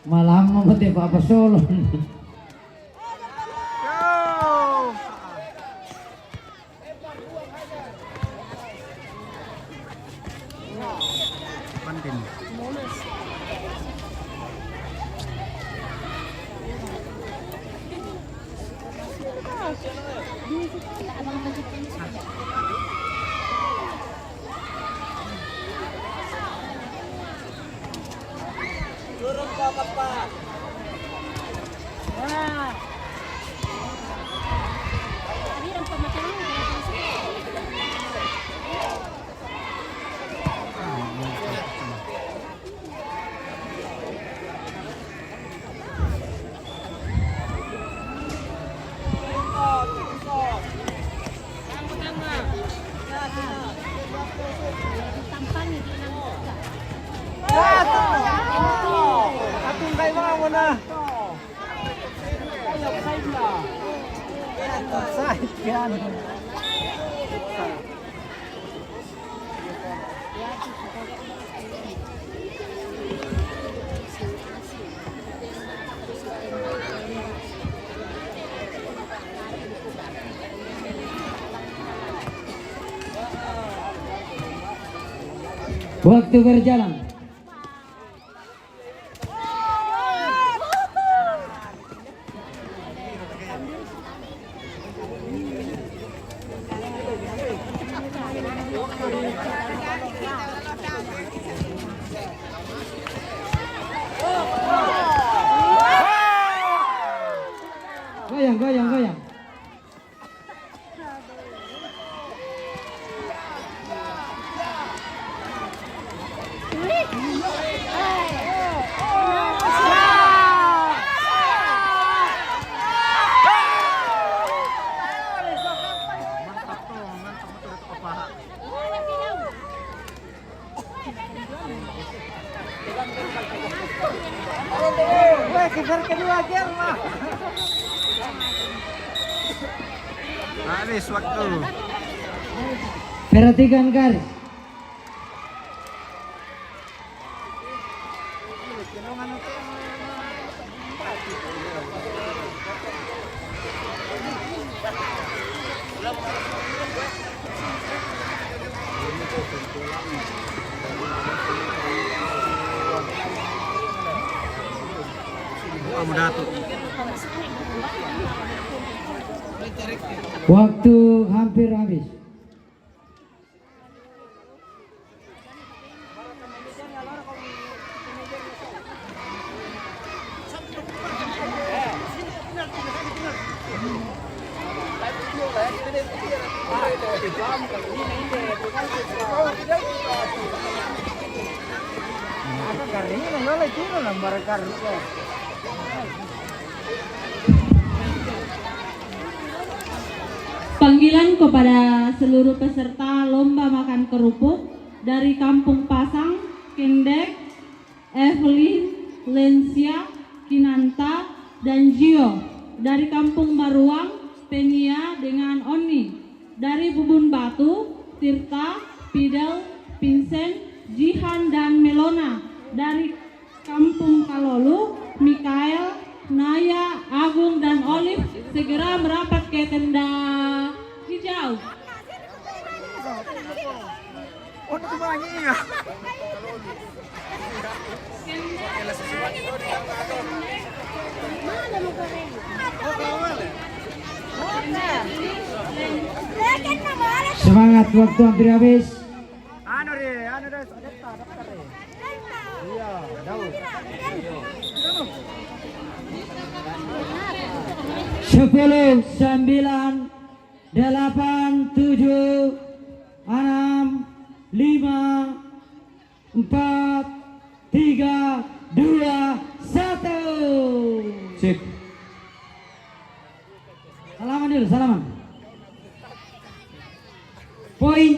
Malam memutih Pak Solo. Waktu berjalan. Goyang, goyang, goyang.
Kejar kedua game mah. Habis waktu.
Perhatikan garis. Waktu hampir habis.
Panggilan kepada seluruh peserta lomba makan kerupuk dari Kampung Pasang, Kendek, Evelyn, Lensia, Kinanta, dan Gio. Dari Kampung Baruang, Penia dengan Oni. Dari Bubun Batu, Tirta, Fidel, Vincent, Jihan, dan Melona. Dari Kampung Kalolu, Mikael, Naya, Agung, dan Olive segera merapat ke tenda hijau.
Mana mo kare? Lekin na mo.
Semangat, waktu hampir habis.
Ano deh, daftar deh. Iya, Daud.
10, 9, 8, 7, 6, 5, 4, 3, 2, 1.
Sip.
Salaman dulu, salaman. Poin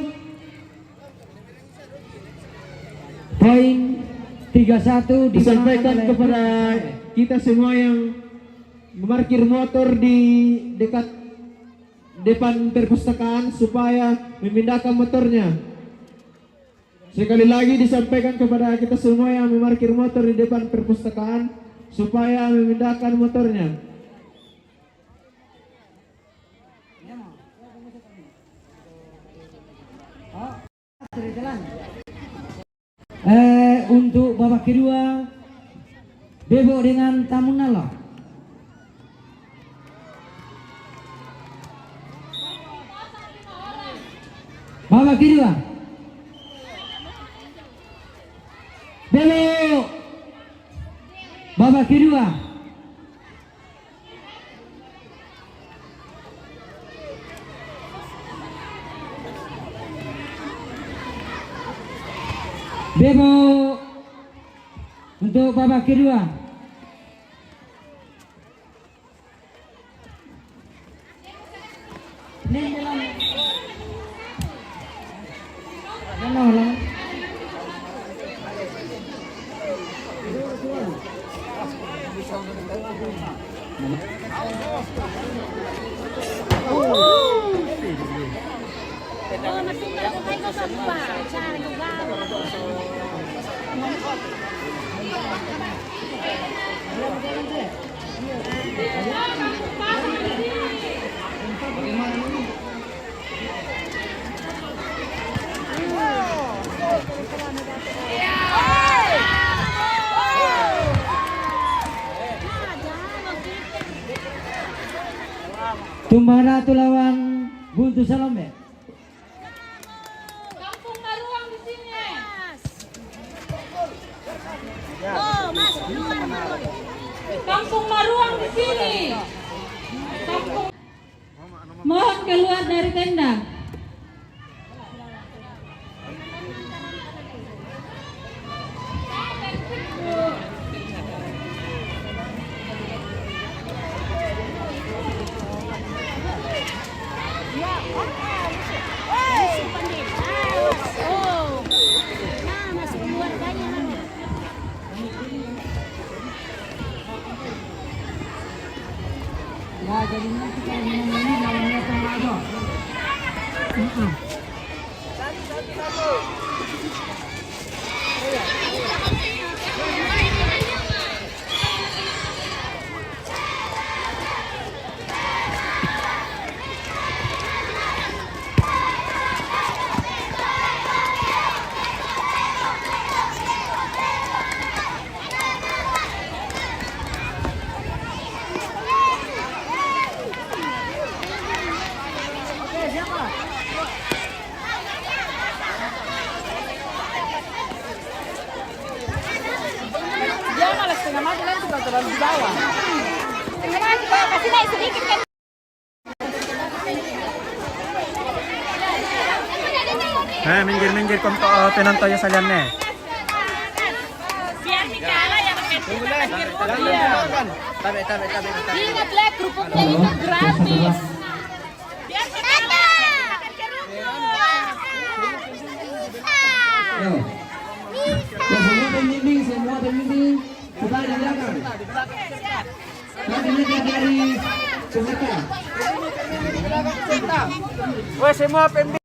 31
Disampaikan
dimenangkan oleh
kepada kita semua yang memarkir motor di dekat depan perpustakaan supaya memindahkan motornya. Sekali lagi disampaikan kepada kita semua yang memarkir motor di depan perpustakaan supaya memindahkan motornya.
Untuk babak kedua Bebo dengan Tamunala. Babak kedua Bebo. Babak kedua Bebo untuk babak kedua. Tumbang Ratu lawan Buntu Salome.
Kampung Maruang di sini.
Oh, Mas, keluar Mas.
Kampung Maruang di sini. Kampung. Mohon keluar dari tenda.
Dia malah setengah mati nanti kalau terlalu di bawah. Setengah mati kalau kasih naik sedikit kan.
Minggir untuk penontonnya sekalian nih.
Biar dikala yang ingat lah kerupuknya itu gratis. Biar dikala.
Semua pembimbing, kita di belakang. Kami lihat dari Sumatera.
Woi, semua pembimbing.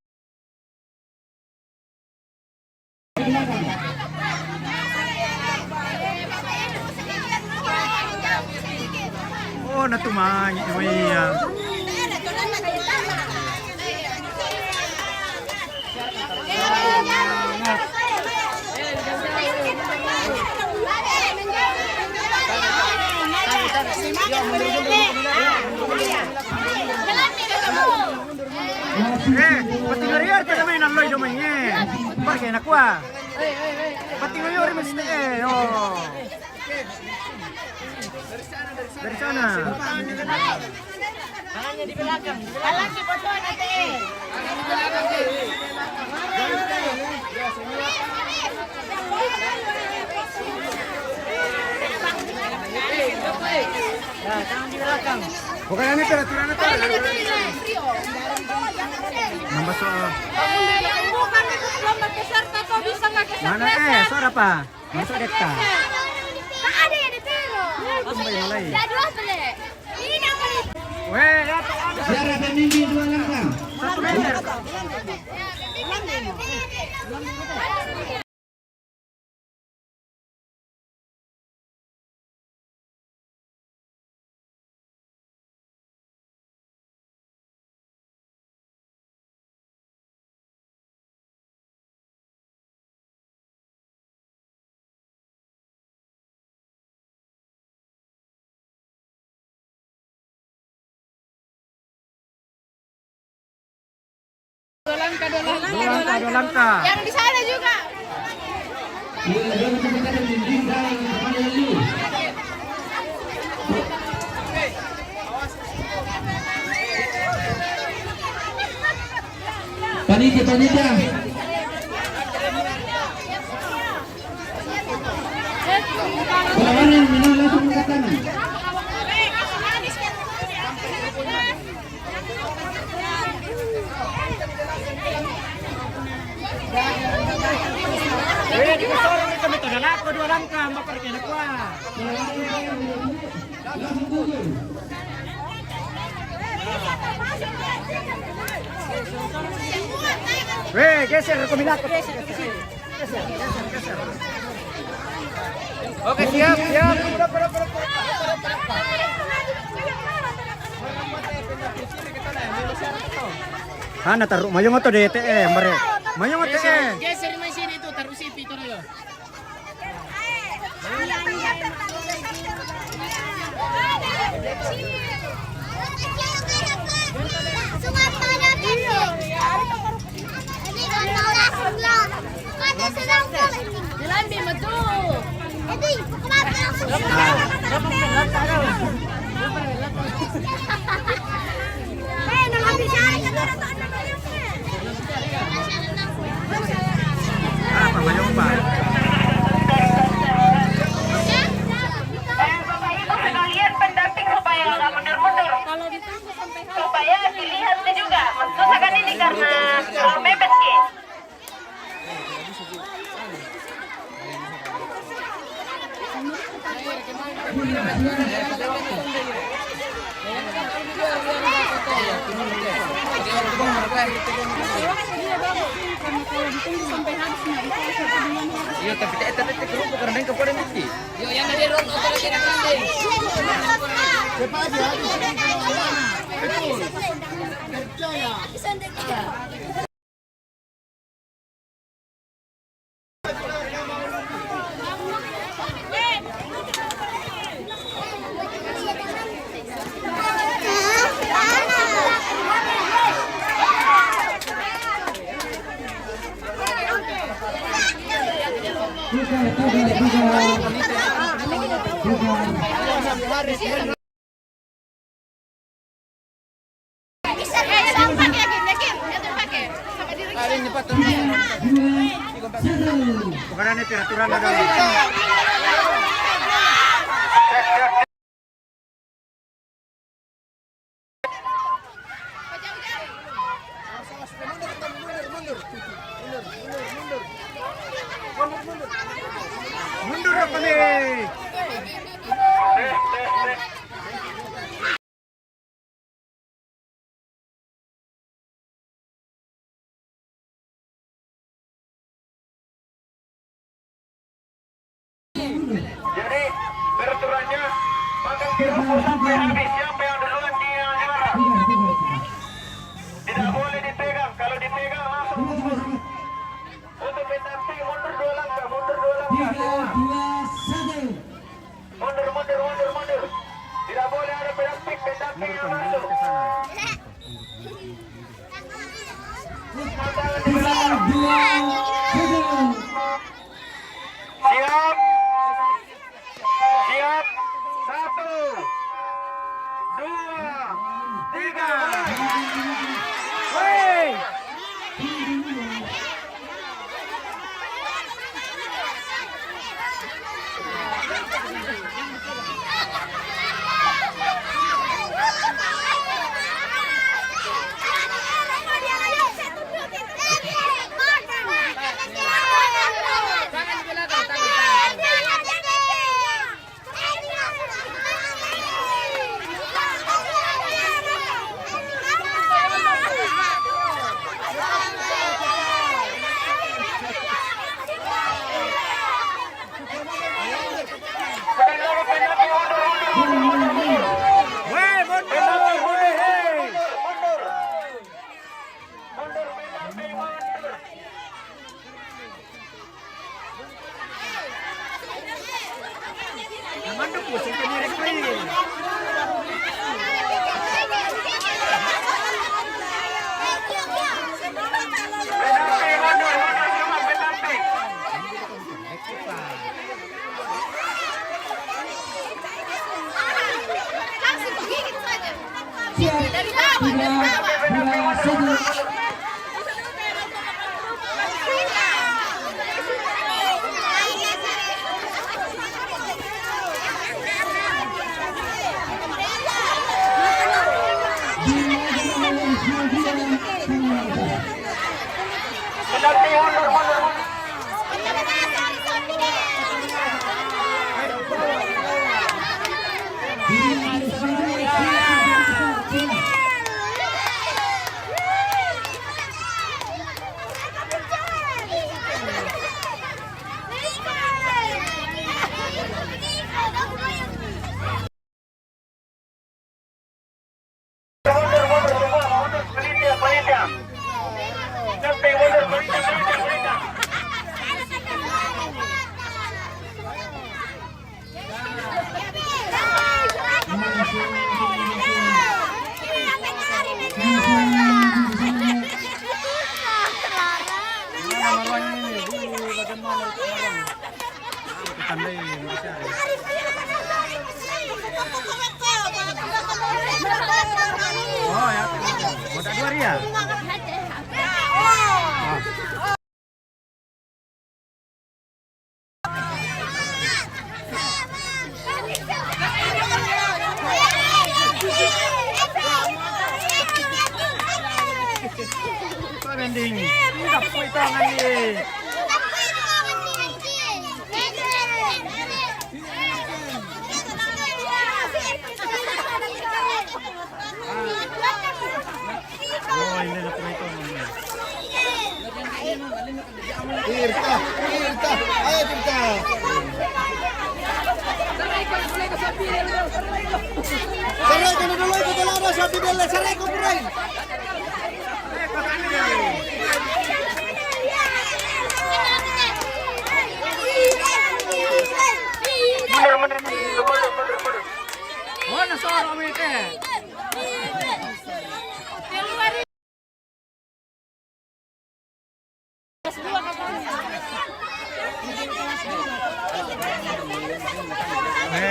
Oh, natumangin mo iya. Pati ngariar ka naman ang loy naman niya. Parke na kuha. Pati ngariar mesti oh. Dari sana.
Tangannya di belakang. Lagi foto nanti.
Nah, tangan di belakang. Bukan ini aturan itu. Nambah soal.
Bukan itu lomba peserta kau bisa nggak keserta?
Mana soal apa? Masuk dekta.
Tak ada yang ditiru.
Kembali mulai.
Jadwal beli. Ini namanya.
Weh, ya.
Jarak pemimpi 2 langkah.
1 meter.
Dua langkah.
Dua langkah.
Yang di sana juga.
Panitia. Berlawanan menang langsung angkat tangan.
Weh, di sorong itu metode laku 2 langkah, mbak parke na kuha. Weh, geser kumilak. Geser. Oke, siap. Hana taruh mayong to DTM bare. Mayong to
Geser di sini itu, taruh sipi itu dulu.
Dilambi mo to. Edi, kumain langsung.
Apa mayong pa?
Bapak Ibu sekalian pendamping supaya nggak mundur-mundur. Supaya dilihat juga. Maksudnya ini karena mepet Ki.
Iya, tapi kerupuk karena yang kepada mesti.
Yo, yang ada round auto lagi nak landing.
Bukan ini aturan ada. Mundur apa nih?
Jadi peraturannya makan kerupuk sampai habis. Siapa yang duluan dia juara. Tidak boleh dipegang. Kalau dipegang langsung mundur. Untuk pendamping mundur 2 langkah. Mundur 2 langkah. Mundur. Tidak boleh.
Siap. Bola satu.
Oh ya, boda dua ya. Trending. Tidak poin tangan nih. Oh, ini ada poin tangan.
Tirta, ayo Tirta. Saray ka na dulu, ito lang sa Fidel, saray ko puray.
Oh, nasoro kami ito.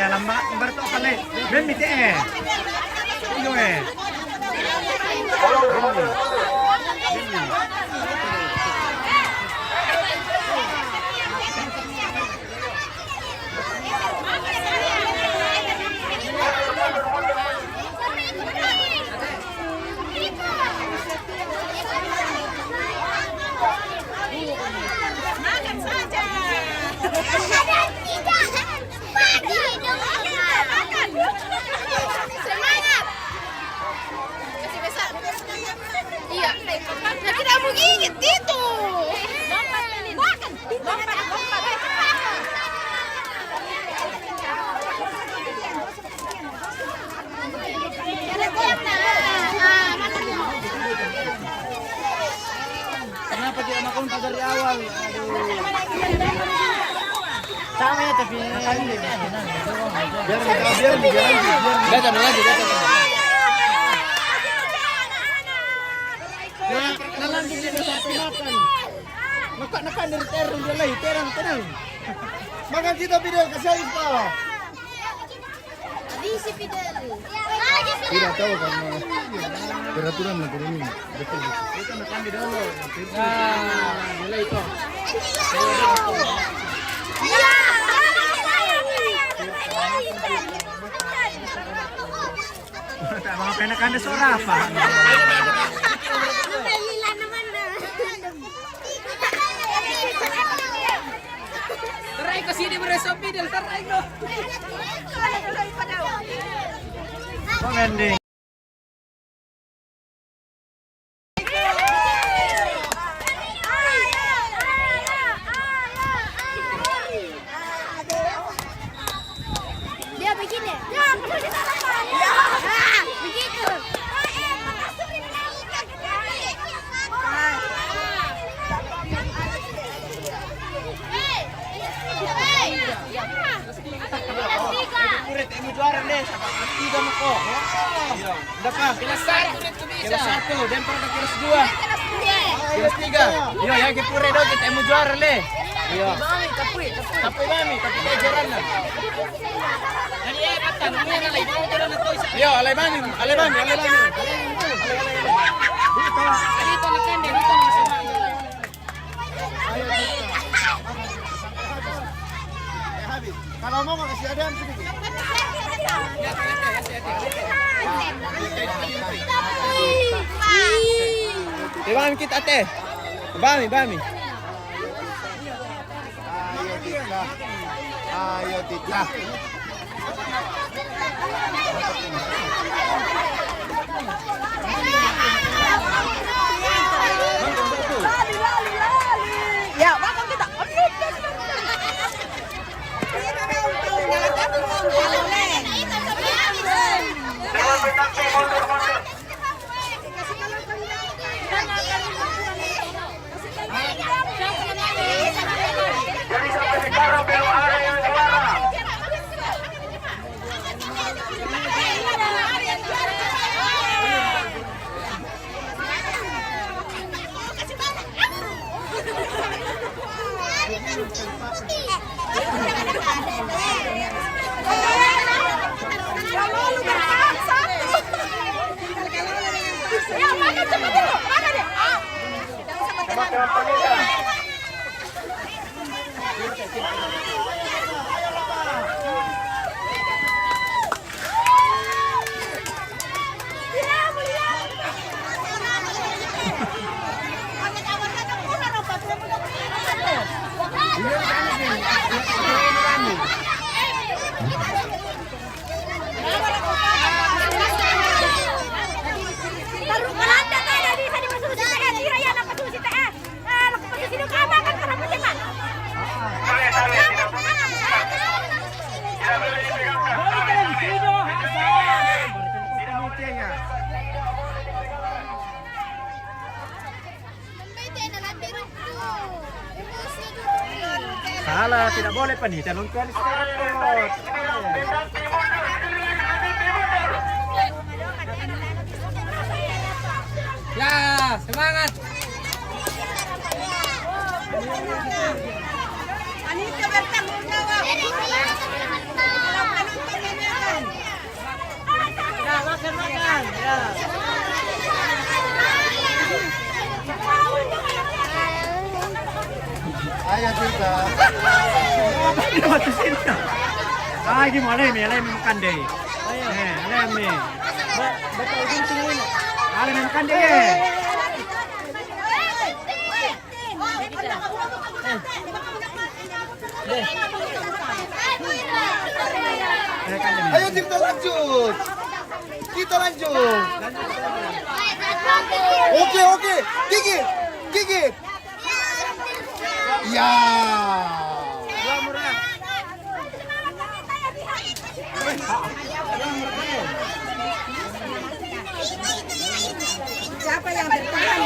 Alam ba? Berto kali. Ben miti eh. Ano eh?
Makan saja. Semangat. Kasih besar. Iya. Nah, tidak mau gigit itu. Makan.
Kenapa dia makan dari awal? Sama ya tapi biar lagi. Nalanjut dia satu makan. Makan dari terang dia lagi, terang.
Makan kita Fidel, kasih kita.
Diisi Fidel.
Tidak tahu karena peraturan negara ini. Betul.
Kita makan di dulu. Nah, mulai itu. Mga penakan suara apa? Taray ko sini bereso Fidel, taray ko. Panganding.
Dia begini. Ya, begitu.
Kurit, emo juara deh. Tiga mo ko. Dapat. Kelas 1 kulit ko bisa. Kelas 1, dan para kelas 2.
3. Yo, yang kipure daw kita mo juara le. Yo. Tapui mami, tapui tayo juara na. Yo, alay mami. Dito na kende, dito na sama. Kalau mau nggak kasih Adam sedikit. Bami kita teh. Bami. Ayo Tita.
Ya, makan kita.
Jadi sampai sekarang belum ada yang juara.
Ya, makan cepat dulu. Makan deh.
Teman-teman panitia.
Salah, tidak boleh panitia nonton sport.
Ya, semangat.
Anita bertanggung jawab.
Ya, makan. Ya.
Ayo Tita.
Ah, gimana ini? Alay makan deh. Alay mi. Betul gunting. Alay makan deh.
Ayo Tita lanjut. Kita lanjut. Oke. Gigit. Ya.
Siapa yang bertahan?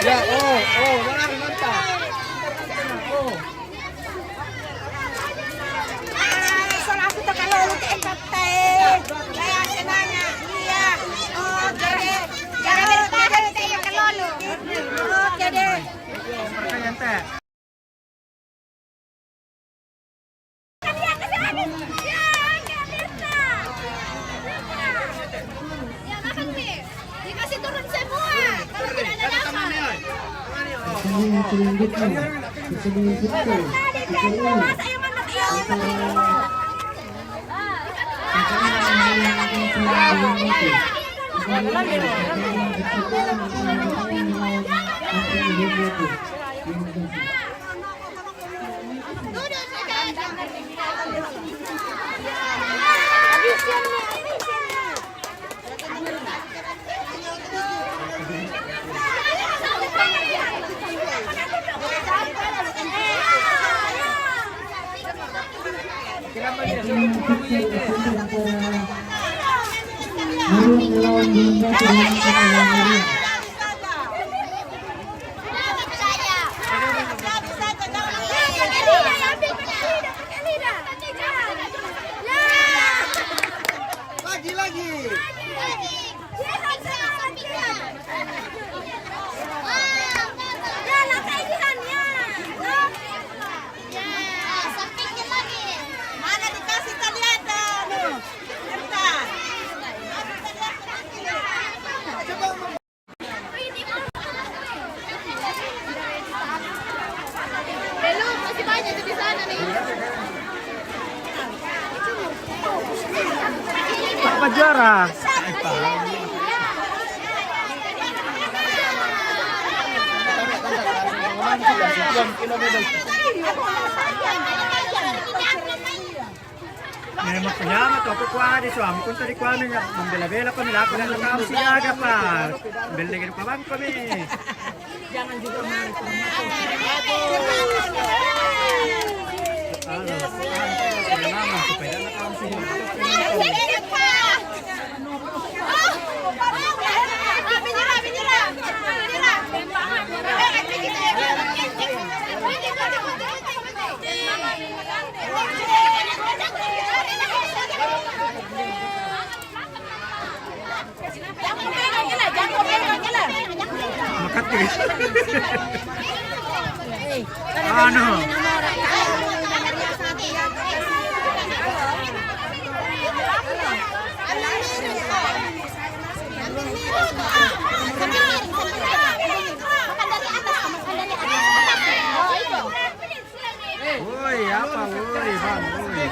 Ya, benar mantap.
Soal aku tak kalau lu TKT. Kayak senanya. Iya. Oke deh. Jangan TKT kalau lu. Oke deh.
Perkayaan teh.
yang selanjutnya pertandingan futsal
Apa juara? Memang penyamat ako kuha di suami kung tadi kuha niya membela-bela kami laku dan kami siaga pa belikan pabang kami. Jangan juga makat guys. Ano? Woi, apa woi, Bang? Woi.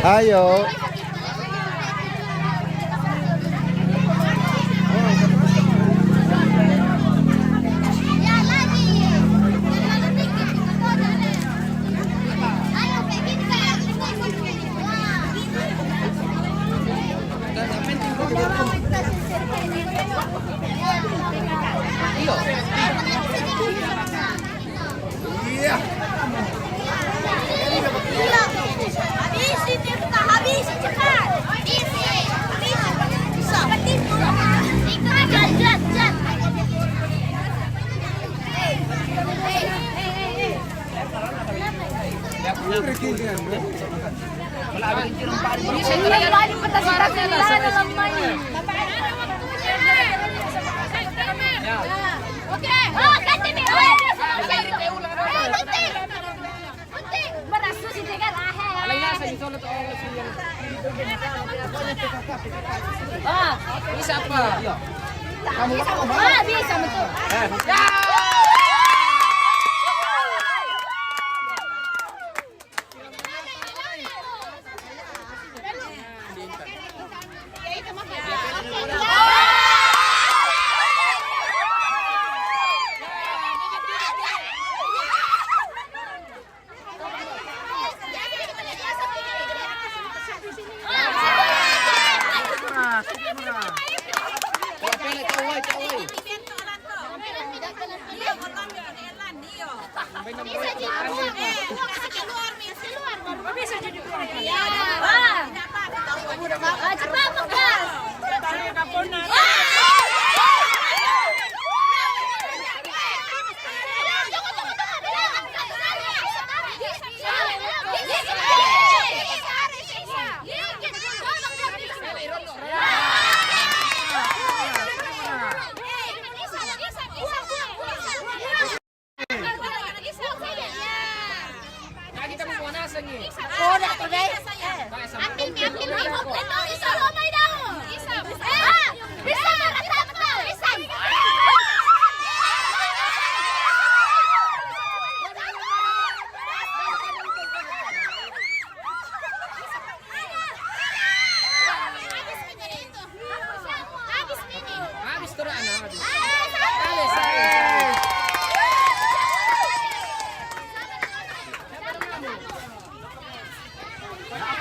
Ayo.
Bisa apa?
Bisa betul.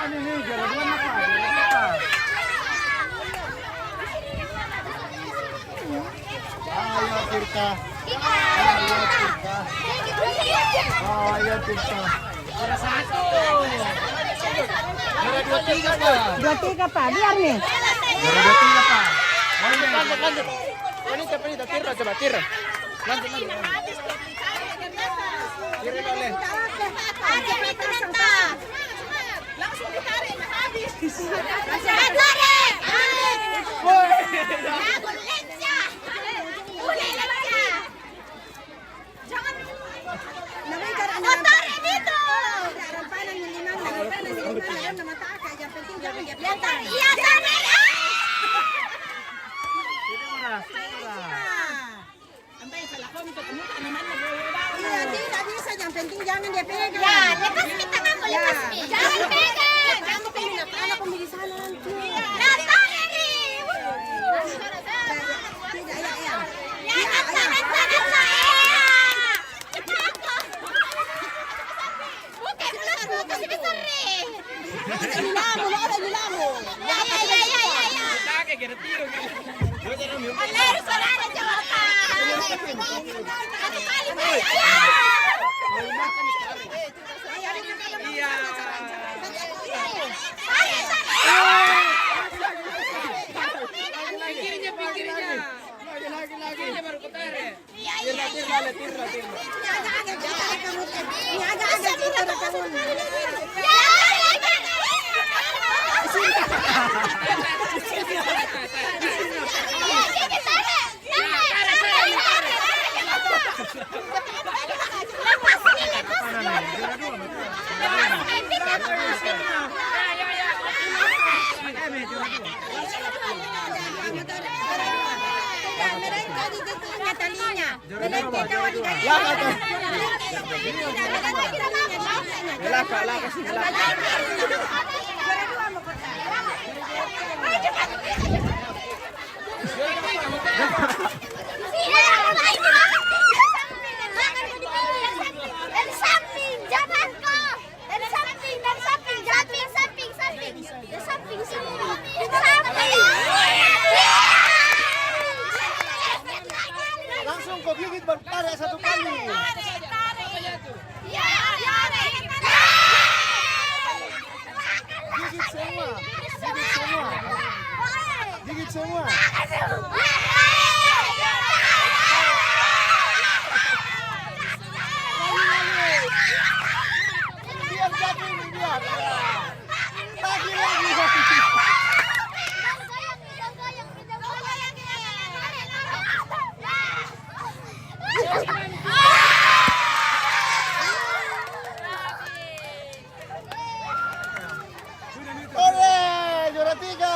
Ano ni? Juara 2 na ka. Juara 2 ka.
Ayo Tirta. Ayo Tirta.
Dua tiga pa, biar nih.
Juara 2 pa.
Lanjut. Panita, Tirta coba, Tir. Lanjut. Tir boleh.
Ada itu nanta. Langsung ditarik habis. Tarik.
Woi.
Aku lenca. Boleh lenca. Jangan. Tarik itu. Harapan yang lima, nama tak yang penting jangan dia tarik. Iya tarik. Iya, tidak bisa. Yang penting jangan dia pegang. Ya, lepas tangan kau lepas. Jangan pegang. Kamu pemilih anak pemilih sana nanti. Datang ini. Tidak, ya. Ya, datang. Bukan mulut kasih besar nih. Nilamu. Ya. Kakek kira tiru. Aler, saudara jawaban. Satu kali
Langsung kau gigit baru tarik satu kali. Gigit semua. Biar jatuh ini biar. Lagi. Juara 3.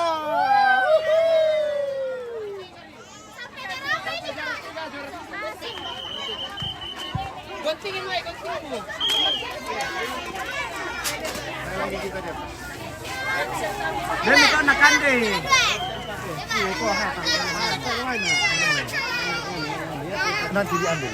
Guntingin mo, guntingin mo.
Dan ito nakande.
Nanti diambil.